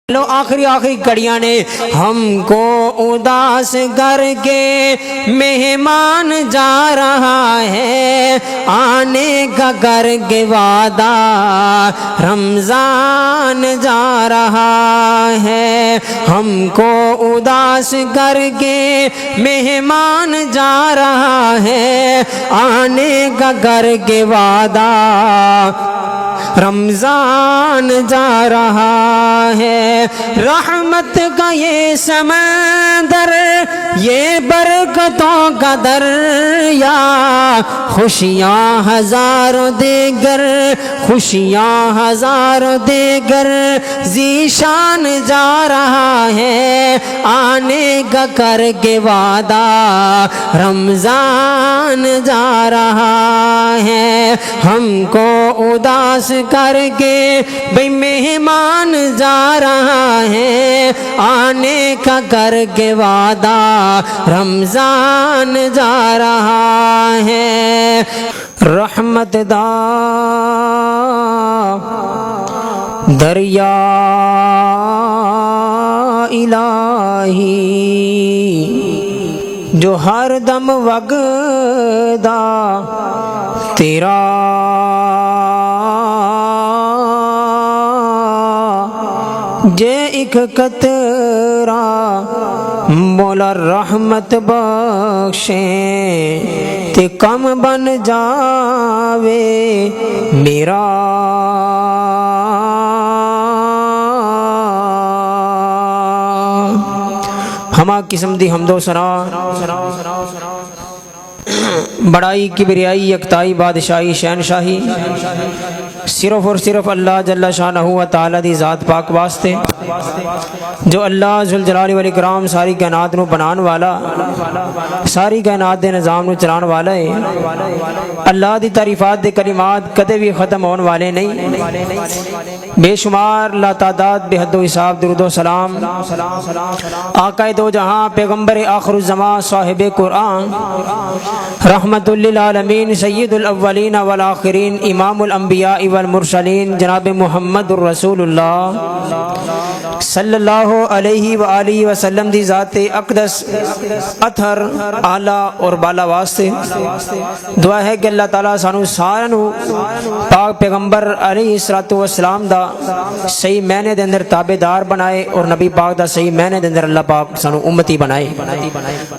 لو آخری کڑیاں نے ہم کو اداس کر کے مہمان جا رہا ہے، آنے کا کر کے وعدہ رمضان جا رہا ہے۔ ہم کو اداس کر کے مہمان جا رہا ہے، آنے کا کر کے وعدہ رمضان جا رہا ہے۔ رحمت کا یہ سمندر، یہ برکتوں کا دریا، خوشیاں ہزاروں دیگر، خوشیاں ہزاروں دیگر ذیشان جا رہا ہے، آنے کا کر کے وعدہ رمضان جا رہا ہے۔ ہم کو اداس کر کے بھئی مہمان جا رہا ہے، آنے کا کر کے وعدہ رمضان جا رہا ہے۔ رحمت دا دریا الہی جو ہر دم وگدا تیرا جے ایک قطرہ مولا رحمت بخشے تے کم بن جاوے میرا۔ ہما قسم دی حمد و ثنا، بڑائی کبریائی یکتائی بادشاہی شہنشاہی صرف اور صرف اللہ جل شانہ و تعالی دی ذات پاک واسطے، جو اللہ ذوالجلال والاکرام ساری کائنات نو بنان والا، ساری کائنات دے نظام نو چلان والا ہے۔ اللہ دی تعریفات دے کلمات کدے بھی ختم ہون والے نہیں، بے شمار لا تعداد بے حد و حساب درود و سلام آقا دو جہاں پیغمبر آخر الزمان صاحب قرآن رحمت للعالمین سید الاولین والآخرین امام الانبیاء والمرسلین جناب محمد الرسول اللہ صلی اللہ علیہ وآلہ وسلم دی ذات اقدس اطہر اعلیٰ اور بالا واسطے دعا ہے کہ اللہ تعالیٰ سانو سارنو پاک پیغمبر علیہ السلام دا صحیح معنی دے اندر تابعدار بنائے، اور نبی پاک دا صحیح معنی دے اندر اللہ پاک سانو امتی بنائے،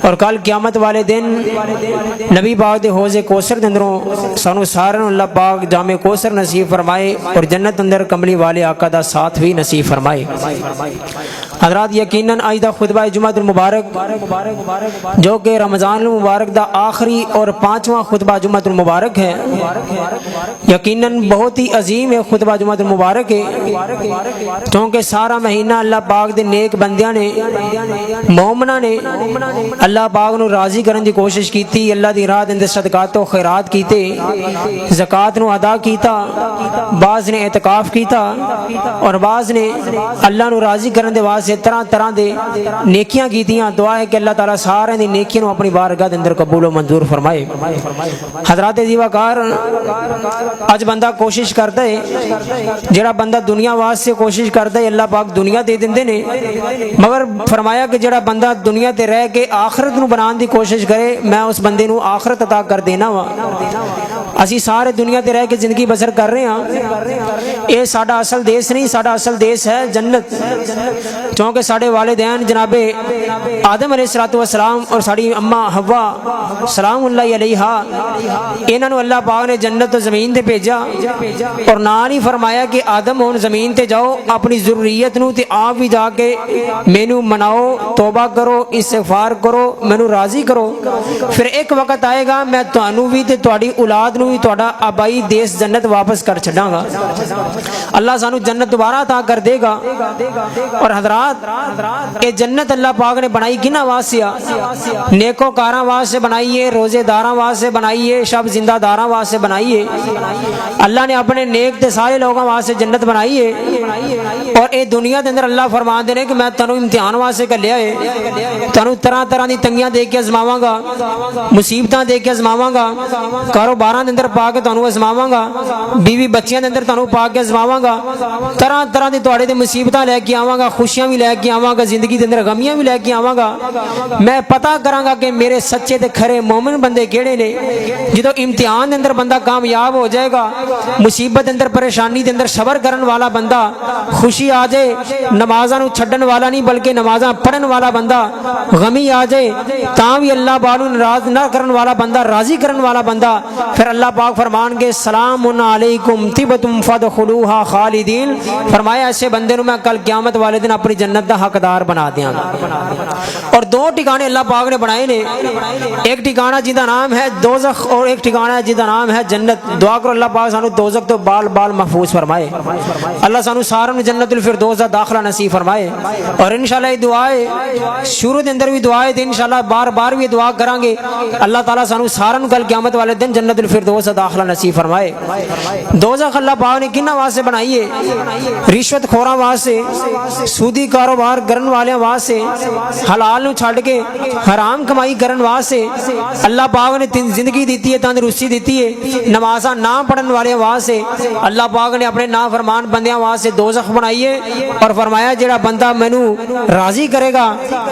اور کل قیامت والے دن نبی پاک دے حوض کوثر دے اندروں سانو سارنو اللہ پاک جامع کوثر نصیب فرمائے، اور جنت اندر کملی والے آقا دا ساتھ بھی نصیب فرمائے۔ حضرات یقیناً آج دا خطبہ جمعہ المبارک جو کہ رمضان المبارک دا آخری اور 5واں خطبہ جمعہ المبارک ہے، یقیناً بہت ہی عظیم ہے خطبہ جمعہ المبارک ہے، کیونکہ سارا مہینہ اللہ پاک دے نیک بندیاں نے مومنہ نے اللہ پاک نو راضی کرن دی کوشش کیتی، اللہ دی راہ دے اندر صدقات و خیرات کیتے، زکوٰۃ نو ادا کیتا، بعض نے اعتکاف کیتا، اور بعض نے اللہ نو راضی کرن دے واسطے طرح طرح دے نیکیاں کیتیاں۔ دعا ہے کہ اللہ تعالیٰ سارے دی نیکیاں نو اپنی بارگاہ دے اندر قبول و منظور فرمائے۔ حضرات دیواکار، اج بندہ کوشش کرتا ہے، جڑا بندہ دنیا واسطے کوشش کرتا ہے اللہ پاک دنیا دے دیندے نے، مگر فرمایا کہ جڑا بندہ دنیا تے رہ کے آخرت نو بنان دی کوشش کرے میں اس بندے نو آخرت عطا کر دینا وا۔ اسی سارے دنیا تے رہ کے زندگی بسر کر رہے ہیں، اے ساڈا اصل دیس نہیں، ساڈا اصل دیس ہے جنت، کیونکہ ساڈے والدین جناب آدم علیہ السلام اور ساڈی اماں حوا سلام اللہ علیہا، انہاں نو اللہ پاک نے جنت و زمین تے بھیجا، اور نال ہی فرمایا کہ آدم ہن زمین تے جاؤ اپنی ذریت نو تے آپ بھی جا کے مینوں مناؤ، توبہ کرو، استغفار کرو، مینوں راضی کرو، پھر ایک وقت آئے گا میں تانوں بھی تے تہاڈی اولاد نو بھی تہاڈا آبائی دیس جنت واپس کر چھڈاں گا، اللہ سانو جنت دوبارہ عطا کر دے گا۔ اور حضرات یہ جنت اللہ پاک نے بنائی کنہ واسطے؟ نیکو کاراں واسطے بنائی ہے، روزے داراں واسطے بنائی ہے، شب زندہ داراں واسطے بنائی ہے۔ اللہ نے اپنے نیک تے سارے لوگوں واسطے جنت بنائی ہے، اور اے دنیا دے اندر اللہ فرما دے نے کہ میں تانوں امتحان واسطے گھلیا ہے، تانوں طرح طرح دی تنگیاں دے کے آزماواں گا، مصیبتاں دے کے آزماواں گا، کاروباراں دے اندر پا کے تانوں آزماواں گا، بیوی بچیاں دے اندر تانوں پا کے آزماواں گا، طرح طرح دی تواڈے تے مصیبتاں لے کے آواں گا, خوشیاں بھی لے کے آواں گا, زندگی دے اندر غمیاں بھی لے کے آواں گا. میں پتہ کراں گا کہ میرے سچے تے کھرے مومن بندے کیڑے نے. جدوں امتحان دے اندر بندہ کامیاب ہو جائے گا, مصیبت دے اندر پریشانی دے اندر صبر کرن والا بندہ, خوشی آ جائے نمازاں نو چھڈن والا نہیں بلکہ نمازاں پڑھن والا بندہ, غمی آ جائے تاں بھی اللہ پاک نو ناراض نہ کرن والا بندہ, راضی کرن والا بندہ, پھر اللہ پاک فرمان گے سلام علیکم طبتم فادخلوها خالدین. فرمایا ایسے بندے نو میں کل قیامت والے دن اپنی جنت دا حقدار بنا دیاں گا. اور دو ٹھکانے اللہ پاک نے بنائے نے, ایک ٹھکانہ جہدا نام ہے دوزخ اور ایک ٹھکانہ ہے جہدا نام ہے جنت. دعا کرو اللہ پاک سانو دوزخ تو بال بال محفوظ فرمائے, اللہ سانو ساروں نے جنت الفردوس دا داخلہ نصیب فرمائے. اور انشاءاللہ یہ دعا ہے شروع دے اندر بھی دعا ہے, انشاءاللہ بار بار بھی دعا کران گے اللہ تعالیٰ سانو ساروں کل قیامت والے دن جنت الفردوس دا داخلہ نصیب فرمائے. دوزخ اللہ پاک نے کنہاں واسطے بنائی ہے؟ رشوت خوراں واسطے, سودی کاروبار کرن والیاں واسطے, حلال نو چھڈ کے حرام کمائی کرن واسطے. اللہ پاک نے زندگی دیتی ہے, تندرستی دیتی ہے, نمازاں نہ پڑھن والے واسطے. اللہ پاک نے اپنے نافرمان بندیاں واسطے دوزخ بنائی ہے اور فرمایا جڑا بندہ مینوں راضی کرے گا,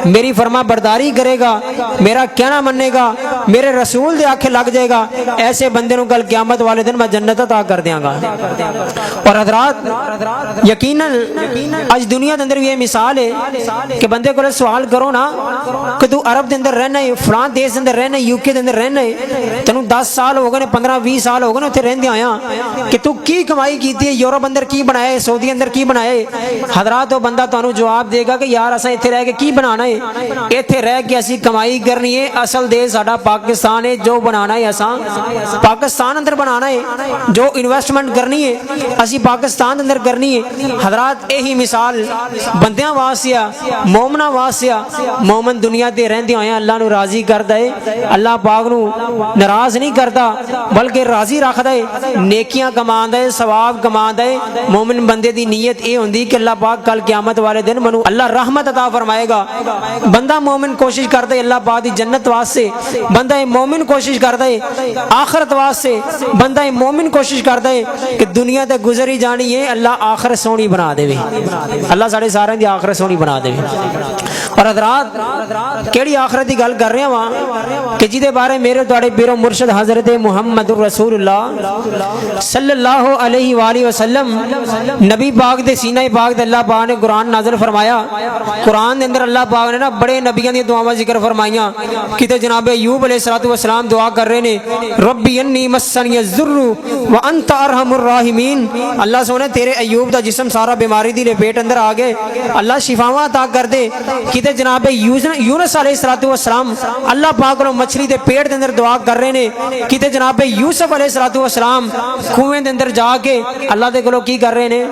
میری فرما برداری کرے گا, میرا کہنا منے گا, میرے رسول دے آکھے لگ جائے گا, ایسے بندے نو کل قیامت والے دن میں جنت عطا کر دیاں گا. اور حضرات یقیناً آج دنیا دے اندر بھی یہ مثال ہے کہ بندے کو سوال کرو نا کہ تو عرب دے اندر رہنا ہے, فلاں دیش دے اندر رہنا ہے, یو کے دے اندر رہنا ہے, تینوں 10 سال ہو گئے, 15-20 سال ہو گئے اتنے رہندے آیا, کہ تو کی کمائی کیتی ہے, یورپ اندر کی بنایا ہے, سعودی اندر کی بنایا ہے. حضرات وہ بندہ تانوں جواب دے گا کہ یار اساں ایتھے رہ کے کی بنانا ہے, ایتھے رہ کے اسی کمائی کرنی ہے, اصل دیش ساڈا پاکستان ہے, جو بنانا ہے اساں پاکستان اندر بنانا ہے, جو انویسٹمنٹ کرنی ہے اسی پاکستان اندر کرنی ہے. حضرات یہی مثال بندیاں واسطے, مومناں واسطے. مومن دنیا تے رہندے ہوئے اللہ نو راضی کردا ہے, اللہ پاک نو ناراض نہیں کردا بلکہ راضی رکھدا ہے, نیکیاں کماندا ہے, ثواب کماندا ہے. مومن بندے دی نیت اے ہوندی کہ اللہ پاک کل قیامت والے دن منو اللہ رحمت عطا فرمائے گا. بندہ مومن کوشش کردا ہے اللہ پاک دی جنت واسطے, بندہ مومن کوشش کردا ہے آخرت واسطے, بندہ مومن کوشش کردا ہے کہ دنیا تے گزری جانی ہے, اللہ آخرت سونی بنا دے, اللہ ساڈے سارے دی آخرت سونی بنا دے. اور حضرات کیڑی آخرت دی گل کر رہے ہاں کہ جدے بارے میرے تواڈے پیرو مرشد حضرت محمد رسول اللہ صلی اللہ علیہ وآلہ وسلم نبی پاک دے سینہ پاک دے اللہ پاک نے قرآن نازل فرمایا. قرآن دے اندر اللہ پاک نے نا بڑے نبیوں دی دعاواں ذکر فرمائیاں. کتے جناب ایوب علیہ الصلوۃ والسلام دعا کر رہے نے, ربی انی مسنی الضر وانت ارحم الراحمین. اللہ سونے تیرے ایوب دا جسم سارا بیماری دی لپیٹ اندر آ گئے, اللہ شفاواں عطا کر دے. کتے جناب یونس علیہ الصلوۃ والسلام اللہ پاک کو مچھلی دے پیٹ دے اندر دعا کر رہے نے. کتے جناب یوسف علیہ الصلوۃ والسلام کنویں دے اندر جا کے اللہ دے کولوں کی کر رہے نے,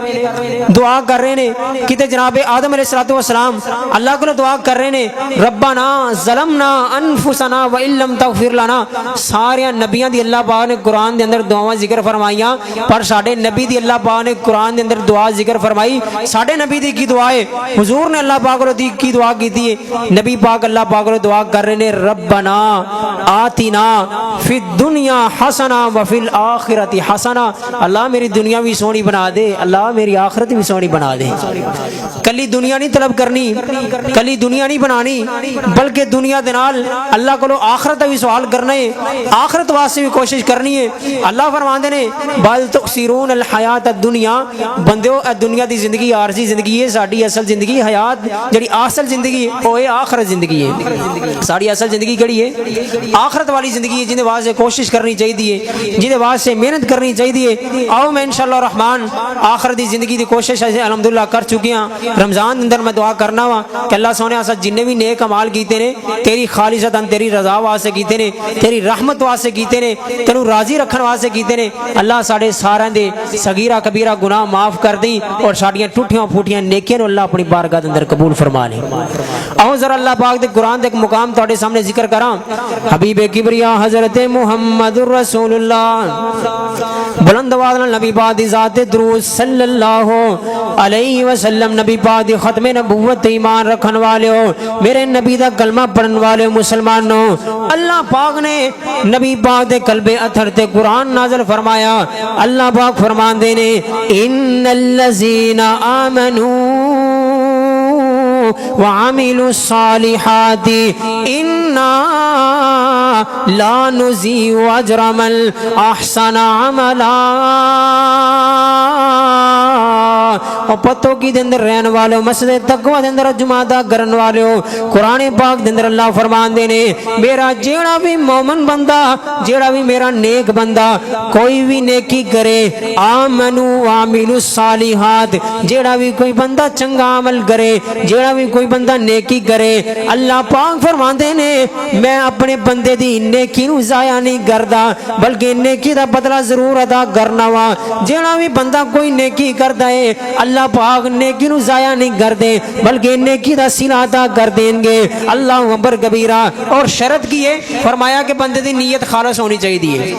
دعا کر رہے نے. کتے جناب آدم علیہ الصلوۃ والسلام اللہ کو دعا کر رہے نے, ربنا ظلمنا انفسنا وان لم تغفر لنا. سارے نبیاں دی اللہ پاک نے قرآن دے اندر دعاواں ذکر فرمائیاں, پر ساڈے نبی دی اللہ پاک نے قرآن دے اندر دعا ذکر فرمائی. ساڈے نبی دی کی دعا ہے, حضور نے اللہ پاک دی کی دعا کیتی ہے. نبی پاک اللہ پاک کو دعا کر رہے نے, ربنا آتنا فی الدنیا حسنہ وفی الآخرۃ حسنہ. اللہ میری دنیا بھی سونی بنا دے, اللہ میری آخرت بھی سونی بنا دے. کلی دنیا نہیں طلب کرنی, کلی دنیا نہیں بنانی, بلکہ دنیا دے نال اللہ کو آخرت بھی سوال کرنا ہے, آخرت واسطے بھی کوشش کرنی ہے. اللہ فرماندے نے بل تؤثرون الحیات الدنیا, بندیو دنیا دی زندگی عارضی زندگی ہے, ساڈی اصل زندگی حیات جڑی اصل زندگی ہے وہ ہے آخرت زندگی ہے. ساڈی اصل زندگی کیڑی ہے؟ آخرت والی زندگی ہے, جن واسطے کوشش کرنی چاہیے, جن واسطے محنت کرنی چاہیے. آؤ میں انشاءاللہ الرحمن آخرت دی زندگی دی کوشش الحمدللہ کر چکی ہاں. رمضان اندر میں دعا کرنا وا کہ اللہ سونے اسا جن بھی نیک اعمال کیتے نے تیری خالصتاً تیری رضا واسطے کیتے نے, تیری رحمت واسطے کیتے نے, تینوں راضی رکھن واسطے کیتے نے. اللہ ساڈے سارے دے صغیرہ کبیرہ گناہ معاف کر دی اور ساڈیاں ٹوٹیاں پھوٹیاں نیکیاں نو اللہ اپنی بارگاہ دے اندر قبول فرما لے. آؤ ذرا اللہ پاک دے قرآن دے مقام تواڈے سامنے ذکر کراں. حبیب کبریا حضرت محمد رسول اللہ بلند آواز نال نبی پاک دی ذات درود صلی اللہ علیہ وسلم, نبی پاک دی ختم نبوت ایمان رکھن والے ہو, میرے نبی دا کلمہ پڑھن والے مسلمانوں, اللہ پاک نے نبی پاک دے قلب اطہر تے قرآن نازل فرمایا. اللہ پاک فرماندے نے ان الذین آمنوا وعملوا الصالحات انا لا نضيع اجر من احسن عملا۔ اور پتوں کی دے اندر رہن والے مسجد تقوی دے اندر جمعہ دا کرن والے قرآن پاک دے اندر اللہ فرمان دے نے میرا جیڑا بھی مومن بندہ جیڑا بھی میرا نیک بندہ کوئی بھی نیکی کرے آمنو وعملوا الصالحات جیڑا بھی کوئی بندہ چنگا عمل کرے جیڑا بھی کوئی بندہ نیکی کرے اللہ پاک فرمان دے نے میں اپنے بندے دی نیکی نو ضائع نہیں کردا بلکہ نیکی دا بدلہ ضرور ادا کرنا وا۔ جیڑا بھی بندہ کوئی نیکی کردا ہے اللہ پاک نیکی نو ضائع نہیں کردے بلکہ نیکی دا صلہ ادا کر دیں گے۔ اللہ اکبر کبیرہ۔ اور شرط کی ہے فرمایا کہ بندے دی نیت خالص ہونی چاہیے،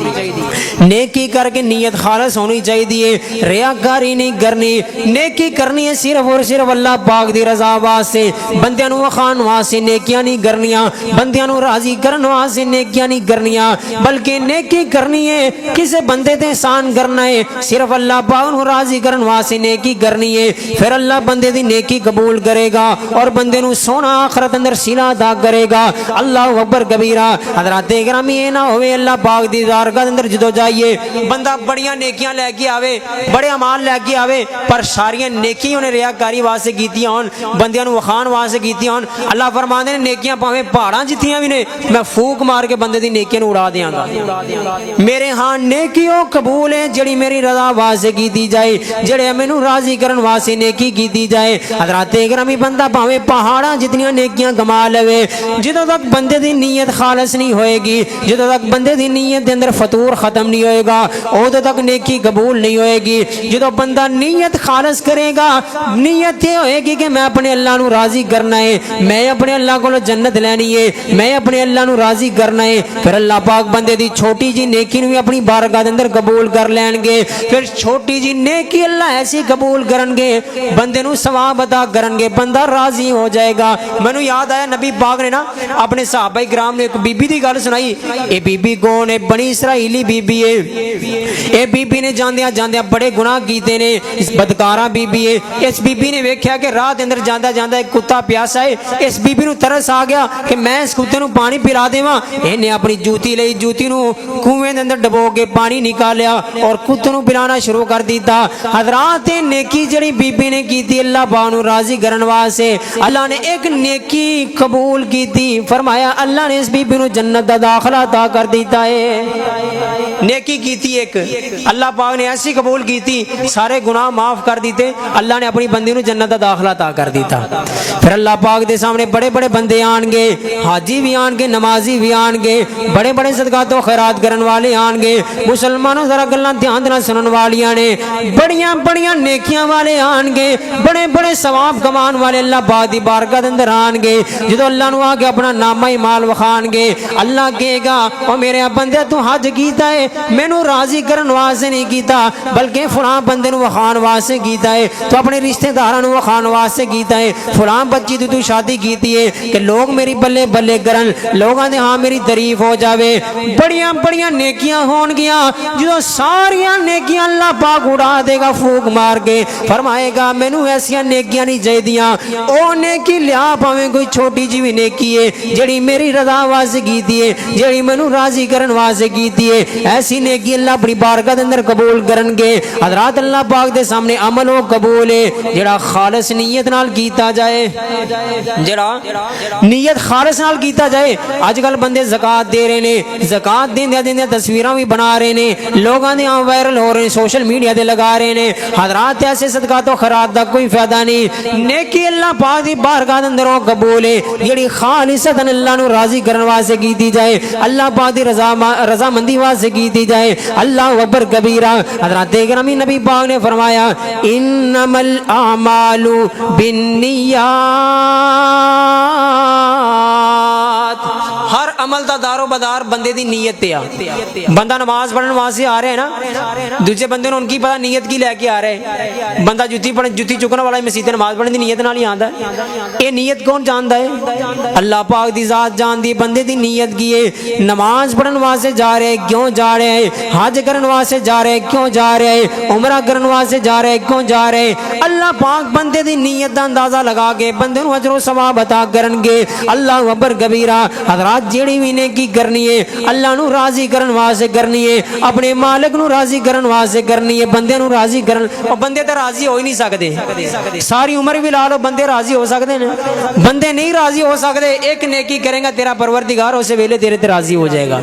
نیکی کر کے نیت خالص ہونی چاہیے، ریاکاری نہیں کرنی، نیکی کرنی ہے صرف اور صرف اللہ پاک دی رضا واسطے، بندیاں نو وخان واسطے نیکیاں نہیں کرنیاں، بندیاں نو راضی کرن واسطے نیکیاں نہیں کرنیاں، بلکہ نیکی کرنی ہے کسے بندے تے احسان کرنا ہے صرف اللہ پاک نو راضی کرن واسطے نیکی کرنی ہے، پھر اللہ بندے دی نیکی قبول کرے گا اور بندے نو سونا آخرت اندر صلہ ادا کرے گا۔ اللہ اکبر کبیرہ۔ حضرات گرامی یہ نہ ہوئے اللہ پاک دی بارگاہ اندر جدو جائیے بندہ بڑیاں نیکیاں لے کے آوے بڑے اعمال لے کے آوے پر ساریاں نیکیاں نے ریاکاری واسطے کیتیاں ہون بندیاں نو وخان واسطے کیتیاں ہون اللہ فرماندے نے نیکیاں پاویں پہاڑاں جتیاں بھی نے میں پھوک مار کے بندے دی نیکیاں نو اڑا دیاں گا۔ میرے ہاں نیکیوں قبول ہے جڑی میری رضا واسطے کیتی جائے جڑے مینوں راضی کرن واسطے نیکی کیتی جائے۔ حضرات گرامی بندہ پاویں پہاڑاں جتنیاں نیکیاں کما لے جدوں تک بندے دی نیت خالص نہیں ہوئے گی جدوں تک بندے دی نیت دے اندر فطور ختم نہیں ہوئے گا ادوں تک نیکی قبول نہیں ہوئے گی۔ جدوں بندہ نیت خالص کرے گا نیت یہ ہوئے گی کہ میں اپنے اللہ نو راضی کرنا ہے میں اپنے اللہ کو جنت لینی ہے میں اپنے اللہ نو راضی کرنا ہے پھر اللہ پاک بندے دی چھوٹی جی نیکی نو بھی اپنی بارگاہ دے اندر قبول کر لین گے۔ پھر چھوٹی جی نیکی اللہ ایسی قبول کرن گے بندے نو ثواب عطا کرن گے بندہ راضی ہو جائے گا۔ مینوں یاد آیا نبی پاک نے نا اپنے صحابہ کرام نے ایک بی بی دی گل سنائی۔ اے بی بی کون ہے؟ بنی اسرائیلی بی بی ہے۔ اے بی بی نے جاندیاں جاندیاں بڑے گناہ کیتے نے بدکارا بی بی ہے۔ اس بی بی نے ویکھیا کہ راہ دے اندر جاندا جاندا ایک کتا پیاسا ہے اس بی بی نو ترس آ گیا کہ میں اس کتے نو پانی پلا دیواں اینے اپنی جوتی لئی جوتی نو کنویں دے اندر ڈبو کے پانی نکالیا اور کتے نو پلانا شروع کر دیتا۔ حضرات نیکی جڑی بی بی نے کیتی اللہ پاک نو راضی کرن واسطے اللہ نے ایک نیکی قبول کیتی فرمایا اللہ نے اس بی بی نو جنت دا داخلہ عطا کر دیتا ہے۔ نیکی کیتی ایک اللہ پاک نے ایسی قبول کیتی سارے گناہ معاف کر دیتے اللہ نے اپنی بندی نو جنت دا داخلہ عطا کر دیتا۔ پھر اللہ پاک دے سامنے بڑے بڑے بندے آن گے حاجی بھی آن گے نمازی بھی آن گے بڑے بڑے صدقات و خیرات کرن والے آن گے مسلمانوں ذرا گلاں دھیان نال سنن والیاں نے بڑیاں بڑیاں نیکیاں والے آن گے بڑے بڑے ثواب کمان والے اللہ پاک دی بارگاہ دے اندر آن گے جدوں اللہ نو آ کے اپنا نامہ مال وخان گے اللہ کہے گا او میرے بندے تو حج کیتا ہے مینوں راضی کرن واسطے نہیں کیتا بلکہ فلاں بندے نو وخان واسطے کیتا ہے تو اپنے رشتہ داراں نو وخان واسطے کیتا ہے فلاں بچی تو شادی کیتی ہے کہ لوگ میری بلے بلے کرن لوگاں دے ہاں میری تعریف ہو جاوے بڑیاں بڑیاں نیکیاں ہون گیاں جو ساریاں نیکیاں اللہ پاک اڑا دے گا پھوک مار کے فرمائے گا مینوں ایسیاں نیکیاں نہیں چاہیدیاں او نیکی لیا پاویں کوئی چھوٹی جی بھی نیکی ہے جڑی میری رضا واسطے کیتی ہے جڑی مینوں راضی کرن واسطے کیتی ہے ایسی نیکی اللہ اپنی بارگاہ دے اندر قبول کرن گے۔ حضرات اللہ پاک دے سامنے عمل و قبول ہے جڑا خالص نیت نال کیتا جائے جڑا نیت خالص نال کیتا جائے۔ اج کل بندے زکات دے رہے نے زکات دیندے دیندے تصویراں بھی بنا رہے نے لوگاں دے ہاں وائرل ہو رہے ہیں سوشل میڈیا تے لگا رہے نے۔ حضرات ایسے صدقات و خیرات دا کوئی فائدہ نہیں نیکی اللہ پاک دی بارگاہ دے اندر قبول ہے جڑی خالصتاً اللہ نو راضی کرن واسطے کیتی جائے اللہ پاک دی رضا مندی واسطے کیتی جائے۔ اللہ اکبر کبیرہ۔ حضرات گرامی نبی پاک نے فرمایا انما الاعمال بالنیات ہر عمل عمل دا دارو بدار بندے دی نیت تے آ. بندہ نماز پڑھن واسطے آ رہا ہے نا, دوسرے بندے نوں ان کی پتہ نیت کی لے کے آ رہا ہے. بندہ جُتی چکن والا مسجد نماز پڑھن دی نیت نال ہی آندا ہے. اے نیت کون جاندا ہے؟ اللہ پاک دی ذات جاندی بندے دی نیت کی ہے. نماز پڑھن واسطے جا رہے کیوں جا رہے ہیں, حج کرن واسطے جا رہے کیوں جا رہے ہیں, عمرہ کرن واسطے جا رہے کیوں جا رہے. اللہ پاک بندے دی نیت دا اندازہ لگا کے بندے نوں اجر و ثواب عطا کرن گے. اللہ اکبر کبیرہ. حضرات جیڑی بھی نیکی کرنی ہے اللہ نو راضی کرن واسطے کرنی ہے, اپنے مالک نو راضی کرن واسطے کرنی ہے. بندے نو راضی کرن, اور بندے تے راضی ہو ہی نہیں سکتے. ساری عمر بھی لا لو بندے راضی ہو سکتے ہیں, بندے نہیں راضی ہو سکتے. ایک نیکی کریں گا تیرا پروردگار اسے ویلے تیرے تے راضی ہو جائے گا.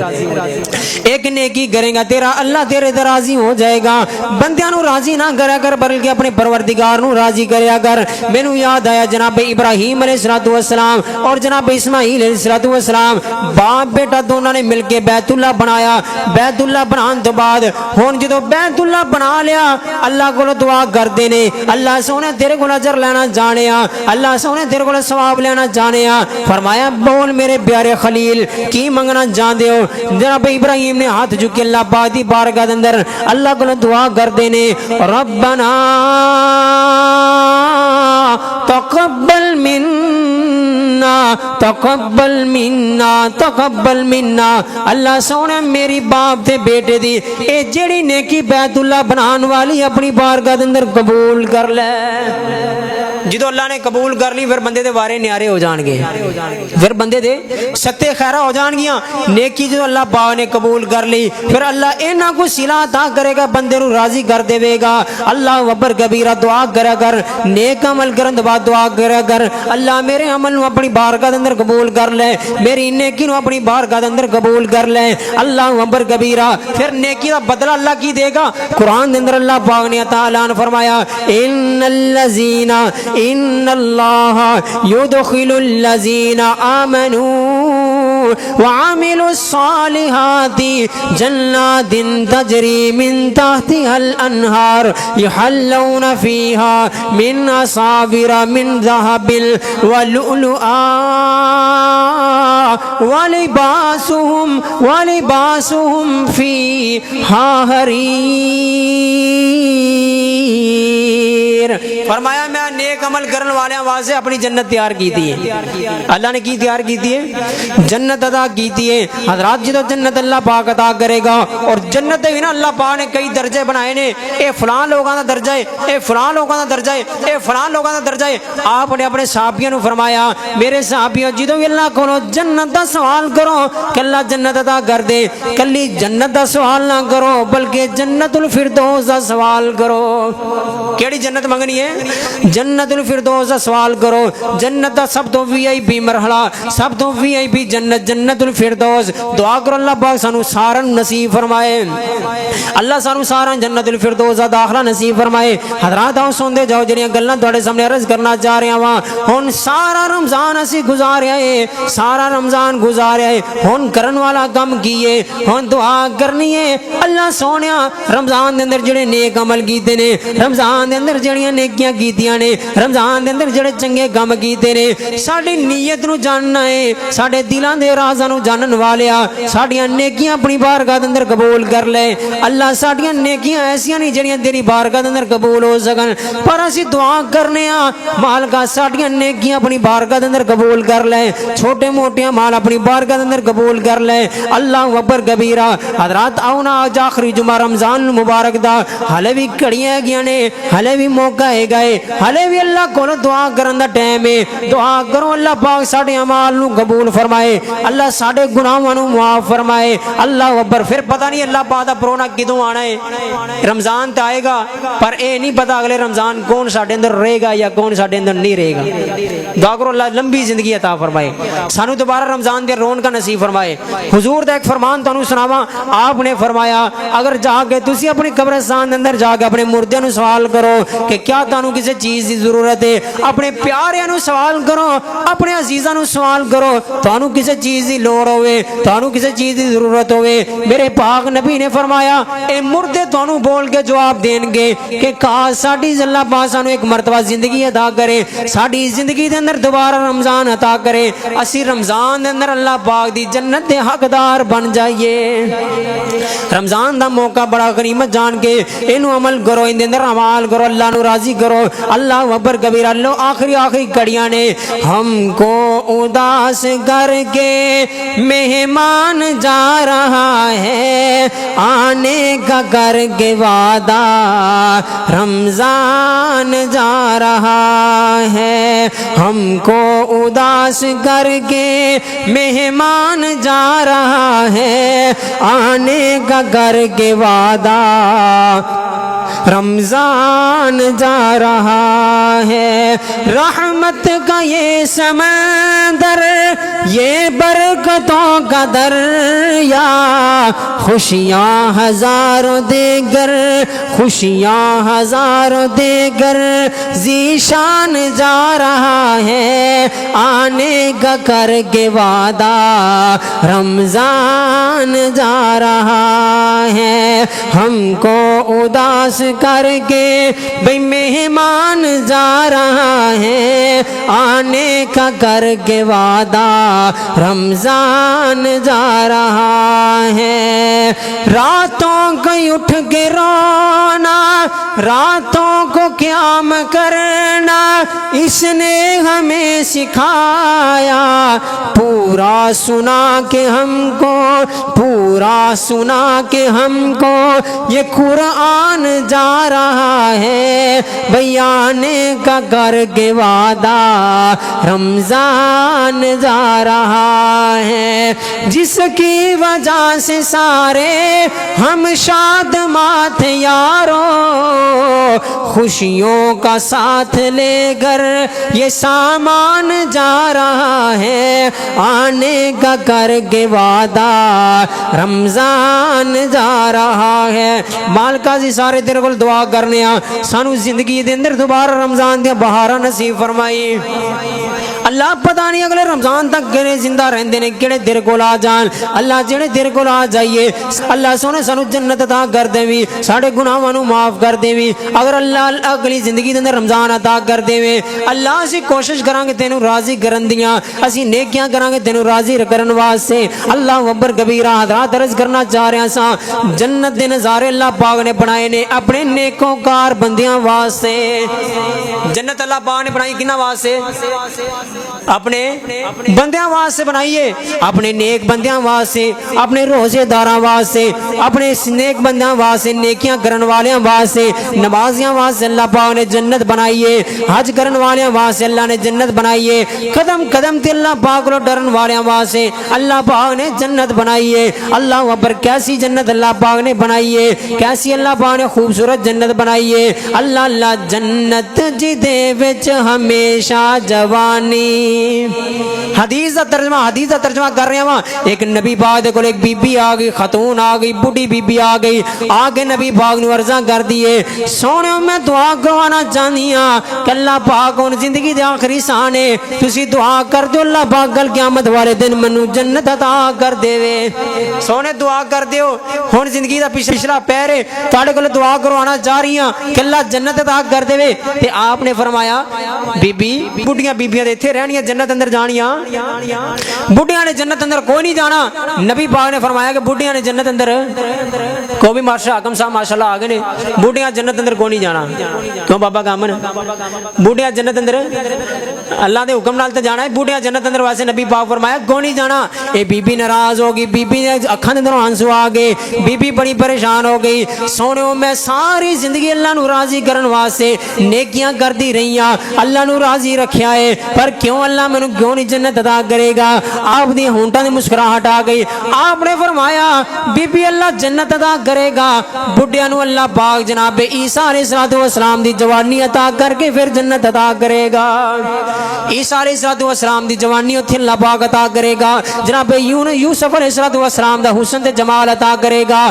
ایک نیکی کریں گا تیرا اللہ تیرے تے راضی ہو جائے گا. بندیاں نو راضی نہ کریا کر بلکہ اپنے پروردگار نو راضی کریا کر. مینوں یاد آیا جناب ابراہیم علیہ السلام اور جناب اسماعیل علیہ السلام باپ بیٹا دونوں نے مل کے بیت اللہ بنایا. بیت اللہ بنان تو بعد ہن جدوں بیت اللہ بنا لیا اللہ کو دعا کرتے نے, اللہ سونے تیرے کو اجر لینا جانے آ, اللہ سونے تیرے کو ثواب لینا جانے آ. فرمایا بول میرے پیارے خلیل کی منگنا جاندے ہو. جناب ابراہیم نے ہاتھ جھک کے اللہ پاک دی بارگاہ دے اندر اللہ کو دعا کرتے نے, ربنا تقبل منا تقبل منا تقبل منا. اللہ سونے میری باپ تے بیٹے دی اے جڑی نیکی بیت اللہ بنان والی اپنی بارگاہ دے اندر قبول کر لے. جدو اللہ نے قبول کر لی پھر بندے دے وارے نیارے ہو جان گے, پھر بندے دے ستے خیرہ ہو جان گیاں. نیکی جدو اللہ پاک نے قبول کر لی پھر اللہ اینا کو صلہ عطا کرے گا, بندے نو راضی کر دے گا. اللہ اکبر کبیرہ. دعا کرا کر, نیک عمل کرن دے بعد دعا کرا کر, اللہ میرے عمل نو اپنی بارگاہ دے اندر قبول کر لے, میری نیکی نو اپنی بارگاہ دے اندر قبول کر لے. اللہ اکبر کبیرہ. پھر نیکی دا بدلہ اللہ کی دے گا. قرآن دے اندر اللہ پاک نے تعالیٰ نے فرمایا ان اللہ یدخل الذین آمنوا وعملوا الصالحات جنات تجری من تحتها الانہار یحلون فیہا من اصابر من ذہب ولؤلؤا ولباسهم فیہا حریر. فرمایا میں نیک عمل کرن والے واسطے اپنی جنت تیار کی تھی ہے. اللہ نے کی تیار کی تھی ہے, جنت عطا کی تھی ہے. حضرات جدو جنت اللہ پاک عطا کرے گا, اور جنت بھی نا اللہ پاک نے کئی درجے بنائے نے, اے فلاں لوگاں دا درجہ ہے, اے فلاں لوگاں دا درجہ ہے, اے فلاں لوگاں دا درجہ ہے. آپ نے اپنے صحابیوں نے فرمایا میرے صحابیوں جدو بھی اللہ کو جنت دا سوال کرو کہ اللہ جنت عطا کر دے, کلی جنت دا سوال نہ کرو بلکہ جنت الفردوس دا سوال کرو. کیڑی جنت منگنی ہے؟ جنت الفردوس دا سوال کرو. جنت دا سب تو وی آئی پی مرحلہ, سب تو وی آئی پی جنت, جنت الفردوس. دعا کرو اللہ پاک سانو سارن نصیب فرمائے, اللہ سانو سارن جنت الفردوس دا داخلہ نصیب فرمائے. حضرات آؤ سوندے جاؤ جڑیاں گلاں تواڈے سامنے عرض کرنا چاہ رہا ہاں. ہن سارا رمضان اسی گزاریا ہے, سارا رمضان گزاریا ہے. ہن کرن والا کم کیے, ہن دعا کرنی ہے اللہ سونیا رمضان دے اندر جڑے نیک عمل کیتے نے, رمضان دے اندر جڑیاں نیکیاں کیتیاں نے, رمضان دے اندر جڑے چنگے کام کیتے نے, ساڈی نیت نو جاننا ہے, ساڈے دلاں دے رازاں نو جانن والیا ساڈیاں نیکیاں اپنی بارگاہ دے اندر قبول کر لے. اللہ ساڈیاں نیکیاں ایسیاں نہیں جڑیاں تیری بارگاہ دے اندر قبول ہو سکن, پر اسی دعا کرنے ہاں مالکا ساڈیاں نیکیاں اپنی بارگاہ دے اندر قبول کر لے, چھوٹے موٹیاں مال اپنی بارگاہ دے اندر قبول کر لے. اللہ اکبر کبیرہ. حضرات آؤ نا اج آخری جمعہ رمضان مبارک دا ہلے بھی کڑیاں گیا نے, ہلے بھی موقع ہے گئے, ہلے بھی اللہ کو دعا کرن دا ٹائم ہے. دعا کرو اللہ پاک ساڈے اعمال نو قبول فرمائے, اللہ ساڈے گناہاں نو معاف فرمائے. اللہ اکبر. پھر پتہ نہیں اللہ پاک دا پرونا کدوں آنا ہے. رمضان تے آئے گا پر اے نہیں پتہ اگلے رمضان کون ساڈے اندر رہے گا یا کون ساڈے اندر نہیں رہے گا. دعا کرو اللہ لمبی زندگی عطا فرمائے, سانو دوبارہ رمضان دے رون کا نصیب فرمائے. حضور دا ایک فرمان تانوں سناواں. آپ نے فرمایا اگر جا کے تسی اپنی قبرستان دے اندر جا کے اپنے مردے نو سوال کرو کہ کیا تانوں کسی چیز دی ضرورت ضرورت ہے اپنے پیاریاں نو سوال کرو اپنے عزیزاں نو سوال کرو تانوں کسے چیز دی لوڑ ہوئے تانوں کسے چیز دی ضرورت ہوئے میرے پاک نبی نے فرمایا اے مردے تانوں بول کے جواب دین گے کہ کاش ساڈی اللہ پاک سانوں ایک مرتبہ زندگی عطا کرے ساڈی زندگی دے اندر دوبارہ رمضان عطا کرے اسی رمضان دے اندر اللہ پاک دی جنت دے حقدار بن جائیے رمضان دا موقع بڑا غنیمت جان کے اینو عمل کرو ان دے اندر عمل کرو اللہ نو راضی کرو اللہ اکبر کبیرہ اللہ آخری کڑیاں نے ہم کو اداس کر کے مہمان جا رہا ہے آنے کا کر کے وعدہ رمضان جا رہا ہے ہم کو اداس کر کے مہمان جا رہا ہے آنے کا کر کے وعدہ رمضان جا رہا ہے رحمت کا یہ سمندر یہ برکتوں کا دریا خوشیاں ہزاروں دے گر خوشیاں ہزاروں دے گر ذیشان جا رہا ہے آنے کا کر کے وعدہ رمضان جا رہا ہے ہم کو اداس کر کے بھئی مہمان جا رہا ہے آنے کا کر کے وعدہ رمضان جا رہا ہے راتوں کو اٹھ کے رونا راتوں کو قیام کرنا اس نے ہمیں سکھایا پورا سنا کے ہم کو پورا سنا کے ہم کو یہ قرآن جا رہا ہے بیانے کا کر کے وعدہ رمضان جا رہا ہے جس کی وجہ سے سارے ہم شاد مات یاروں خوشیوں کا ساتھ لے کر یہ سامان جا رہا ہے آنے کا کر کے وعدہ رمضان جا رہا ہے مالکا جی سارے تیرے کو دعا کرنے سانو زندگی دے اندر دوبارہ رمضان دیا بہارا نصیب فرمائی اللہ پتہ نہیں اگلے رمضان تک کہنے زندہ رہندے نے کہنے دیر کو لا جان اللہ جنے دیر کو لا جائیے اللہ سونے سانو جنت عطا کر دے وی ساڑے گناہوں معاف کر دے وی اگر اللہ اگلی زندگی دے اندر رمضان عطا کر دے وی اللہ اسی کوشش کرانگے تینوں راضی کرن دیاں اسی نیکیاں کرانگے تینوں راضی کرن واسطے اللہ اکبر کبیرہ حضرات عرض کرنا چاہ رہے ہیں سا جنت دے نظارے اللہ پاک نے بنائے نے اپنے نیکوں کار بندیاں واسطے جنت اللہ پاک نے بنائی کنا واسطے اپنے بندیاں واسطے بنائیے اپنے نیک بندیاں واسطے اپنے روزے داراں واسطے اپنے نیک بندیاں واسطے نیکیاں کرن والیاں واسطے نمازیاں واسطے اللہ پاک نے جنت بنائیے حج کرن والیاں واسطے اللہ نے جنت بنائیے قدم قدم تے اللہ پاک کو ڈرن والیاں واسطے اللہ پاک نے جنت بنائیے اللہ اکبر کیسی جنت اللہ پاک نے بنائیے کیسی اللہ پاک نے خوبصورت جنت بنائیے اللہ اللہ جنت جی دے وچ ہمیشہ جوانی حدیث دا ترجمہ کر رہے ہیں ایک نبی پاک دے کول ایک بی بی آ گئی خاتون آ گئی بڑھی بی بی آ گئی آگے نبی پاک نو عرضاں کر دیے سونے میں دعا کروانا چاہنی ہاں کہ اللہ پاک ان زندگی دے آخری سانے تسی دعا کر دیو اللہ پاک کل قیامت والے دن منو جنت عطا کر دے وے سونے دعا کر دیو ہن زندگی دا پچھلا پہرے تواڈے کول دعا کروانا چاہ رہی ہاں کہ اللہ جنت عطا کر دے وے تے آپ نے فرمایا بی بی بڈھیاں بیبیاں ایتھے رہنیاں جنت اندر جانیاں بڈھیاں نے جنت اندر کوئی نہیں جانا نبی پاک نے فرمایا کہ بڈھیاں نے جنت اندر کو بھی ماشاء حکم صاحب ماشاءاللہ آگے نے بڈھیاں جنت اندر کوئی نہیں جانا کیوں بابا کامن بڈھیاں جنت اندر اللہ دے حکم نال تے جانا ہے بڈھیاں جنت اندر واسطے نبی پاک فرمایا کوئی نہیں جانا اے بی بی ناراض ہوگی بی بی نے اکھاں دے اندروں آنسو آ گئے بی بی بڑی پریشان ہو گئی سونےو میں ساری زندگی اللہ نو راضی کرن واسطے نیکیاں کردی رہی ہاں اللہ نو راضی رکھیا ہے پر کیوں کیوں اللہ میں کیوں نہیں جنت عطا کرے گا؟ آپ دی ہونٹاں دی مسکراہٹ آ گئی. آپ نے فرمایا بی بی اللہ جنت عطا کرے گا بڈھیاں نو اللہ پاک جناب عیسیٰ علیہ السلام دی جوانی عطا کر کے پھر جنت عطا کرے گا. عیسیٰ علیہ السلام دی جوانی اتھے اللہ پاک عطا کرے گا. جناب یوسف علیہ السلام دا حسن تے جمال عطا کرے گا.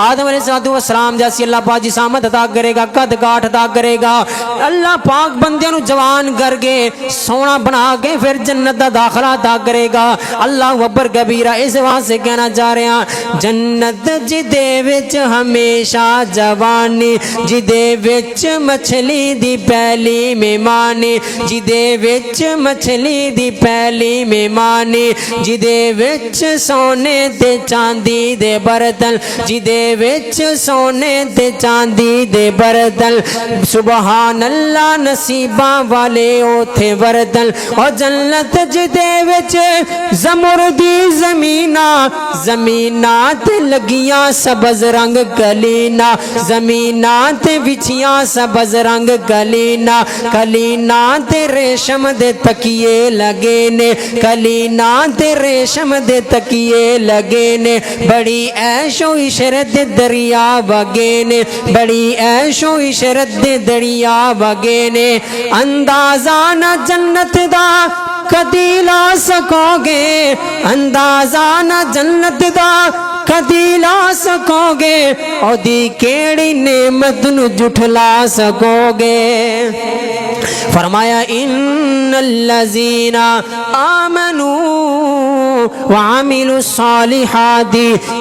آدم علیہ السلام جیسی اللہ پاک جسامت عطا کرے گا, قد کاٹ عطا کرے گا. اللہ پاک بندیاں نو جوان کر کے سونا بنا کے پھر جنت دا داخلہ عطا کرے گا. اللہ اکبر کبیرہ. اس واسطے کہنا چاہ رہے ہیں جنت جدے وچ ہمیشہ جوانی, جدے وچ مچھلی دی پہلی مہمانی, جدے وچ مچھلی دی پہلی مہمانی, جدے وچ سونے تے چاندی دے برتن, جدے وچ سونے تے چاندی دے برتن. سبحان اللہ نصیباں والے اوتھے برتن. اور جنت جدے وچ زمردی زمیناں, زمیناں تے لگیاں سبز رنگ کلینا, زمیناں تے وچھیاں سبز رنگ کلینا, کلینا تے ریشم دے تکیے لگے نے, کلینا تے ریشم دے تکیے لگے نے. بڑی عیش و عشرت دے دریا وگے نے, بڑی عیش و عشرت دے دریا وگے نے. اندازہ نہ جنت دا کدی لا سکو گے, اندازہ نہ جنت دا کدی لا سکو گے, او دی کیڑی نعمت نو جھٹلا سکو گے. فرمایا ان الذین آمنوا وعملوا الصالحات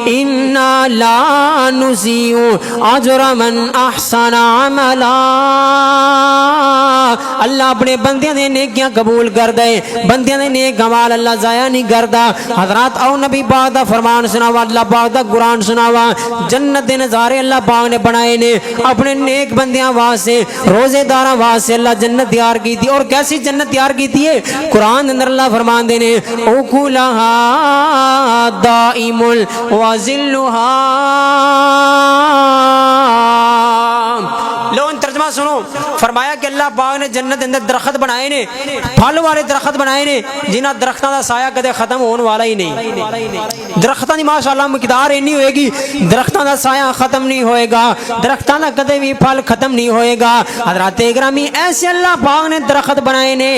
انا لا نضيع اجر من احسن عملا. اللہ اپنے بندیاں دے نیکیاں قبول کر دے, بندیاں دے نیک اعمال اللہ ضائع نہیں کردا. حضرات او نبی پاک دا فرمان سناوا, اللہ پاک دا قرآن سناوا. جنت دے نظارے اللہ پاک نے بنائے نے اپنے نیک بندیاں واسطے, روزے داراں واسطے اللہ جنت تیار کی تھی. اور کیسی جنت تیار کی تھی ہے؟ قرآن اندر اللہ فرمان دے نے اوکلھا دائم وظلھا. لو ان ترجمہ سنو. فرمایا کہ اللہ پاک نے جنت اندر درخت بنائے نے, پھل والے درخت بنائے نے جنہاں درختاں دا سایہ کدے ختم ہون والا ہی نہیں. درختاں دی ماشاءاللہ مقدار اینی ہوئے گی, درختاں دا سایہ ختم نہیں ہوئے گا, درختاں دا کدے بھی پھل ختم نہیں ہوئے گا. حضرات گرامی ایسے اللہ پاک نے درخت بنائے نے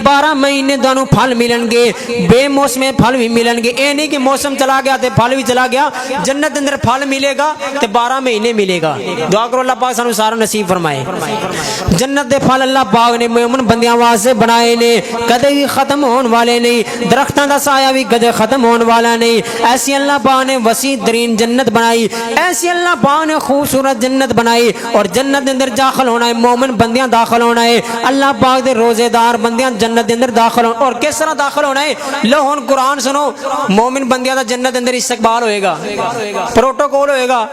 12 مہینے دونوں پھل ملن گے, بے موسم پھل بھی ملن گے. اے نہیں کہ موسم چلا گیا تے پھل بھی چلا گیا. جنت اندر پھل ملے گا تے 12 مہینے ملے گا. دعا کرو اللہ پاک سانو سارا نصیب فرمائے. جنت دے پھل اللہ پاک نے مومن بندیاں واسطے بنائے نے, کدے بھی ختم ہون والے نہیں. درختاں دا سایہ بھی کدے ختم ہون والا نہیں. ایسی اللہ پاک نے وسیع ترین جنت بنائی, ایسی اللہ پاک نے خوبصورت جنت بنائی. اور جنت اندر داخل ہونا ہے مومن بندیاں داخل ہونا ہے, اللہ پاک دے روزے دار بندیاں جنت اندر داخل ہونا. اور کس طرح داخل ہونا ہے؟ لو ہن قرآن سنو. مومن بندیاں دا جنت اندر استقبال ہوئے گا, پروٹوکول ہوئے گا.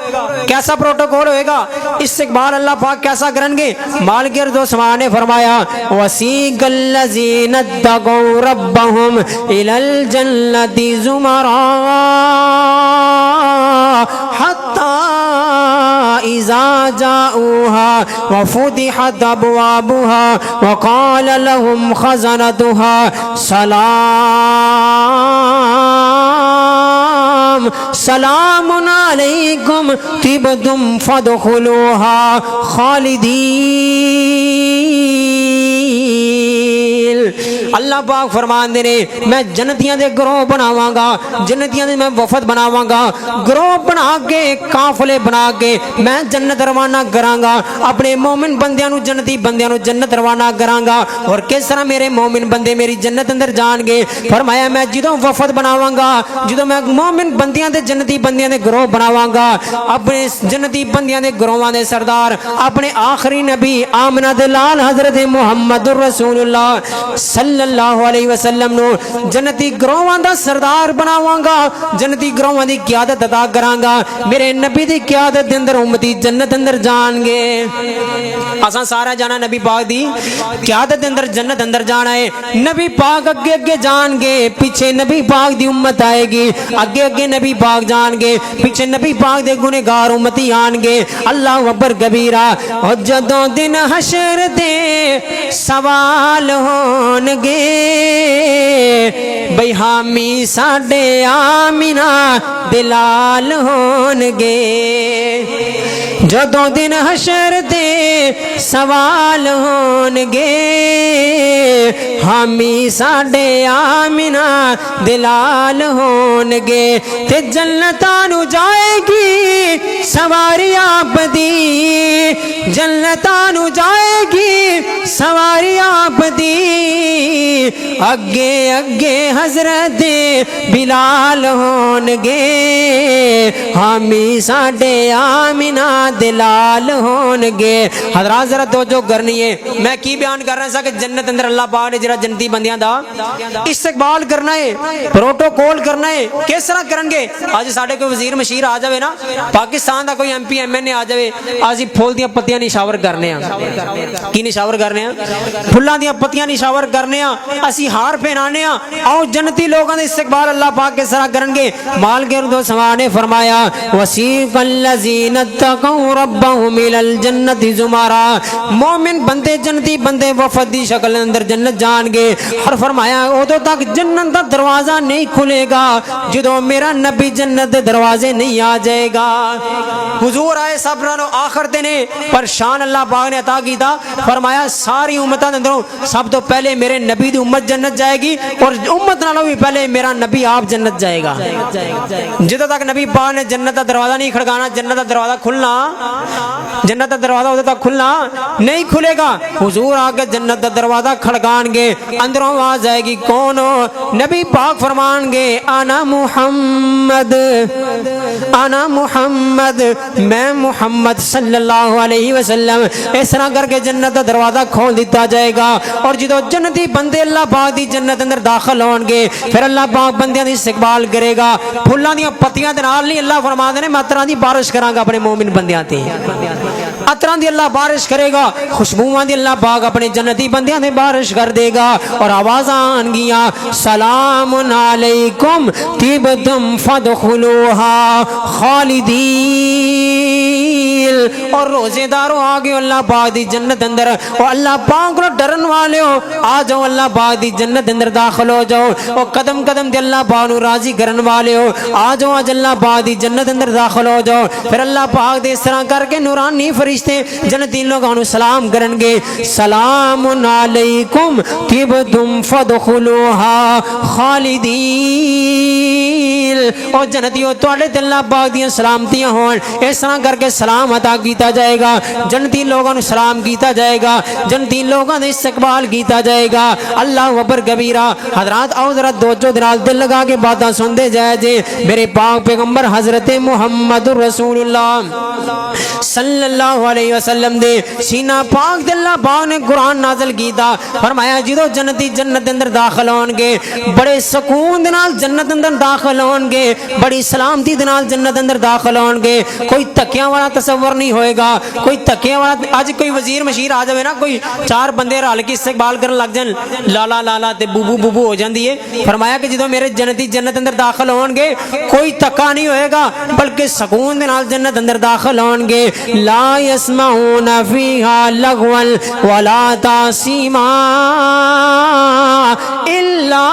کیسا پروٹوکول ہوئے گا؟ استقبال اللہ پاک کیسا کرن گے؟ مالک ارض و سما نے فرمایا وسیق الذین اتقوا ربهم الی الجنۃ زمرا حتی اذا جاؤوها وفتحت ابوابها وقال لهم خزنتها سلام علیکم طبتم فادخلوها خالدین. اللہ پاک فرمان دے میں جنتیاں دے گروہ بناواں گا, جنتیاں دے میں وفد بناواں گا, گروہ بنا کے قافلے بنا کے میں جنت روانہ کراں گا. اپنے مومن بندیاں نو جنتی بندیاں نو جنت روانہ کراں گا. اور کس طرح میرے مومن بندے میری جنت اندر جان گے؟ فرمایا میں جدوں وفد بناواں گا, جدوں میں مومن بندیاں دے جنتی بندیاں دے گروہ بناواں گا, اپنے جنتی بندیاں دے گروہاں دے سردار اپنے آخری نبی آمنہ دے لال حضرت محمد رسول اللہ صلی اللہ علیہ وسلم نو جنتی گروہاں دا سردار بناواں گا, جنتی گروہاں دی قیادت عطا کراں گا. میرے نبی دی قیادت دے اندر امتی جنت اندر جان گے. اساں سارا جانا نبی پاک دی قیادت دے اندر جنت اندر جانا ہے. نبی پاک اگے اگے جان گے, پیچھے نبی پاک دی امت آئے گی. اگے اگے نبی پاک جان گے, پیچھے نبی پاک دے گنہگار امتی آن گے. اللہ اکبر کبیرہ. اور جدوں دن حشر دے سوال ہون گے گے بھئی حامی ساڈے آمینہ دلال ہون گے جدوں دن حشر دے سوال ہون گے حامی ساڈے آمینہ دلال ہون گے تے جنتاں نو جائے گی سواری آپ دی جنتاں نو جائے گی سواری آپ دی اگے اگے حضرت بلال ہون گے حامی ساڈے آمینہ دلال ہون گے حضرات ذرا توجہ کرنی ہے میں کی بیان کر رہا ہوں کہ جنت اندر اللہ پاک نے جڑا جنتی بندیاں دا استقبال کرنا ہے پروٹوکول کرنا ہے کس طرح کرن گے اج ساڈے کوئی وزیر مشیر آ جاوے نا پاکستان دا کوئی ایم پی ایم این اے آ جاوے اسی پھول دیاں پتیاں نشاور کرنے ہاں کی نشاور کرنے ہاں پھلاں دیاں پتیاں نشاور کرنے ہاں اسی ہار پہنانے ہاں آؤ جنتی لوگاں دا استقبال اللہ پاک کس طرح کرن گے مال کے دو سما نے فرمایا وسیق الذین اتقوا ربهم الى الجنت زمرا مومن بندے جنتی بندے وفد دی شکل اندر جنت جان گے اور فرمایا ادو تک جنت دا دروازہ نہیں کھلے گا جدو میرا نبی جنت دے دروازے نہیں آ جائے گا حضور آئے سب نالوں آخر دے نے پر شان اللہ پاک نے عطا کیتا فرمایا ساری امتاں اندروں سب تو پہلے میرے نبی دی امت جنت جائے گی اور امت نالوں بھی پہلے میرا نبی آپ جنت جائے گا جدو تک نبی پاک نے جنت دا دروازہ نہیں کھڑکانا جنت دا دروازہ کھلنا جنت دا دروازہ ادھر تک کھلنا نہیں کھلے گا حضور آگے جنت دا دروازہ کھڑکان گے اندروں آواز آئے گی کون ہو نبی پاک فرمان گے انا محمد میں محمد صلی اللہ علیہ وسلم اس طرح کر کے جنت دا دروازہ کھول دیتا جائے گا اور جدو جنتی بندے اللہ پاک دی جنت اندر داخل ہون گے پھر اللہ پاک بندیاں دی استقبال کرے گا پھلاں دیاں پتیاں دے نال نہیں اللہ فرما دے نے میں عطراں دی بارش کراں گا اپنے مومن بندیاں تے عطراں دی اللہ بارش کرے گا خوشبوواں دی اللہ پاک اپنے جنتی بندیاں دے بارش کر دے گا اور آوازاں آن گیاں سلام علیکم طیبتم فادخلوها خالدین اور روزے داروں آگے اللہ پاک دی جنت اندر اور اللہ پاک کو ڈرن والے ہو آ جاؤ اللہ پاک دی جنت اندر داخل ہو جاؤ اور قدم قدم دے اللہ پاک نو راضی کرن والے ہو آ جاؤ آج اللہ پاک دی جنت اندر داخل ہو جاؤ پھر اللہ پاک دے اس طرح کر کے نورانی فرشتے جنتی لوگوں نو سلام کرن گے سلام علیکم طیبتم فادخلوها خالدین اور جنتیوں تواڈے تے اللہ پاک دیاں سلامتیاں ہون اس طرح کر کے سلام عطا کیتا جائے گا جنتی لوگوں نو سلام کیتا جائے گا جنتی لوگوں دا استقبال کیتا جائے گا اللہ اکبر کبیرہ حضرات آؤ ذرا دوجو دنال دل لگا کے باتاں سن دے جائے جے میرے پاک پیغمبر حضرت محمد رسول اللہ صلی اللہ علیہ وسلم دے سینہ پاک دے اللہ پاک نے قرآن نازل کیتا فرمایا جدو جنتی جنت اندر داخل ہون گے بڑے سکون دنال جنت اندر داخل ہون گے بڑی سلامتی دنال جنت اندر داخل ہون گے کوئی تکیاں والا تصور نہیں ہوئے گا کوئی تکیاں والا آج کوئی وزیر مشیر آ جائے نا کوئی چار بندے رل کے استقبال کرن لگ جائیں لالا لالا تے بوبو بوبو ہو جاندی ہے فرمایا کہ جدو میرے جنتی جنت اندر داخل ہون گے کوئی تکا نہیں ہوئے گا بلکہ سکون دنال جنت اندر داخل ہون گے لا يسمعون فيها لغوا ولا تأثيما الا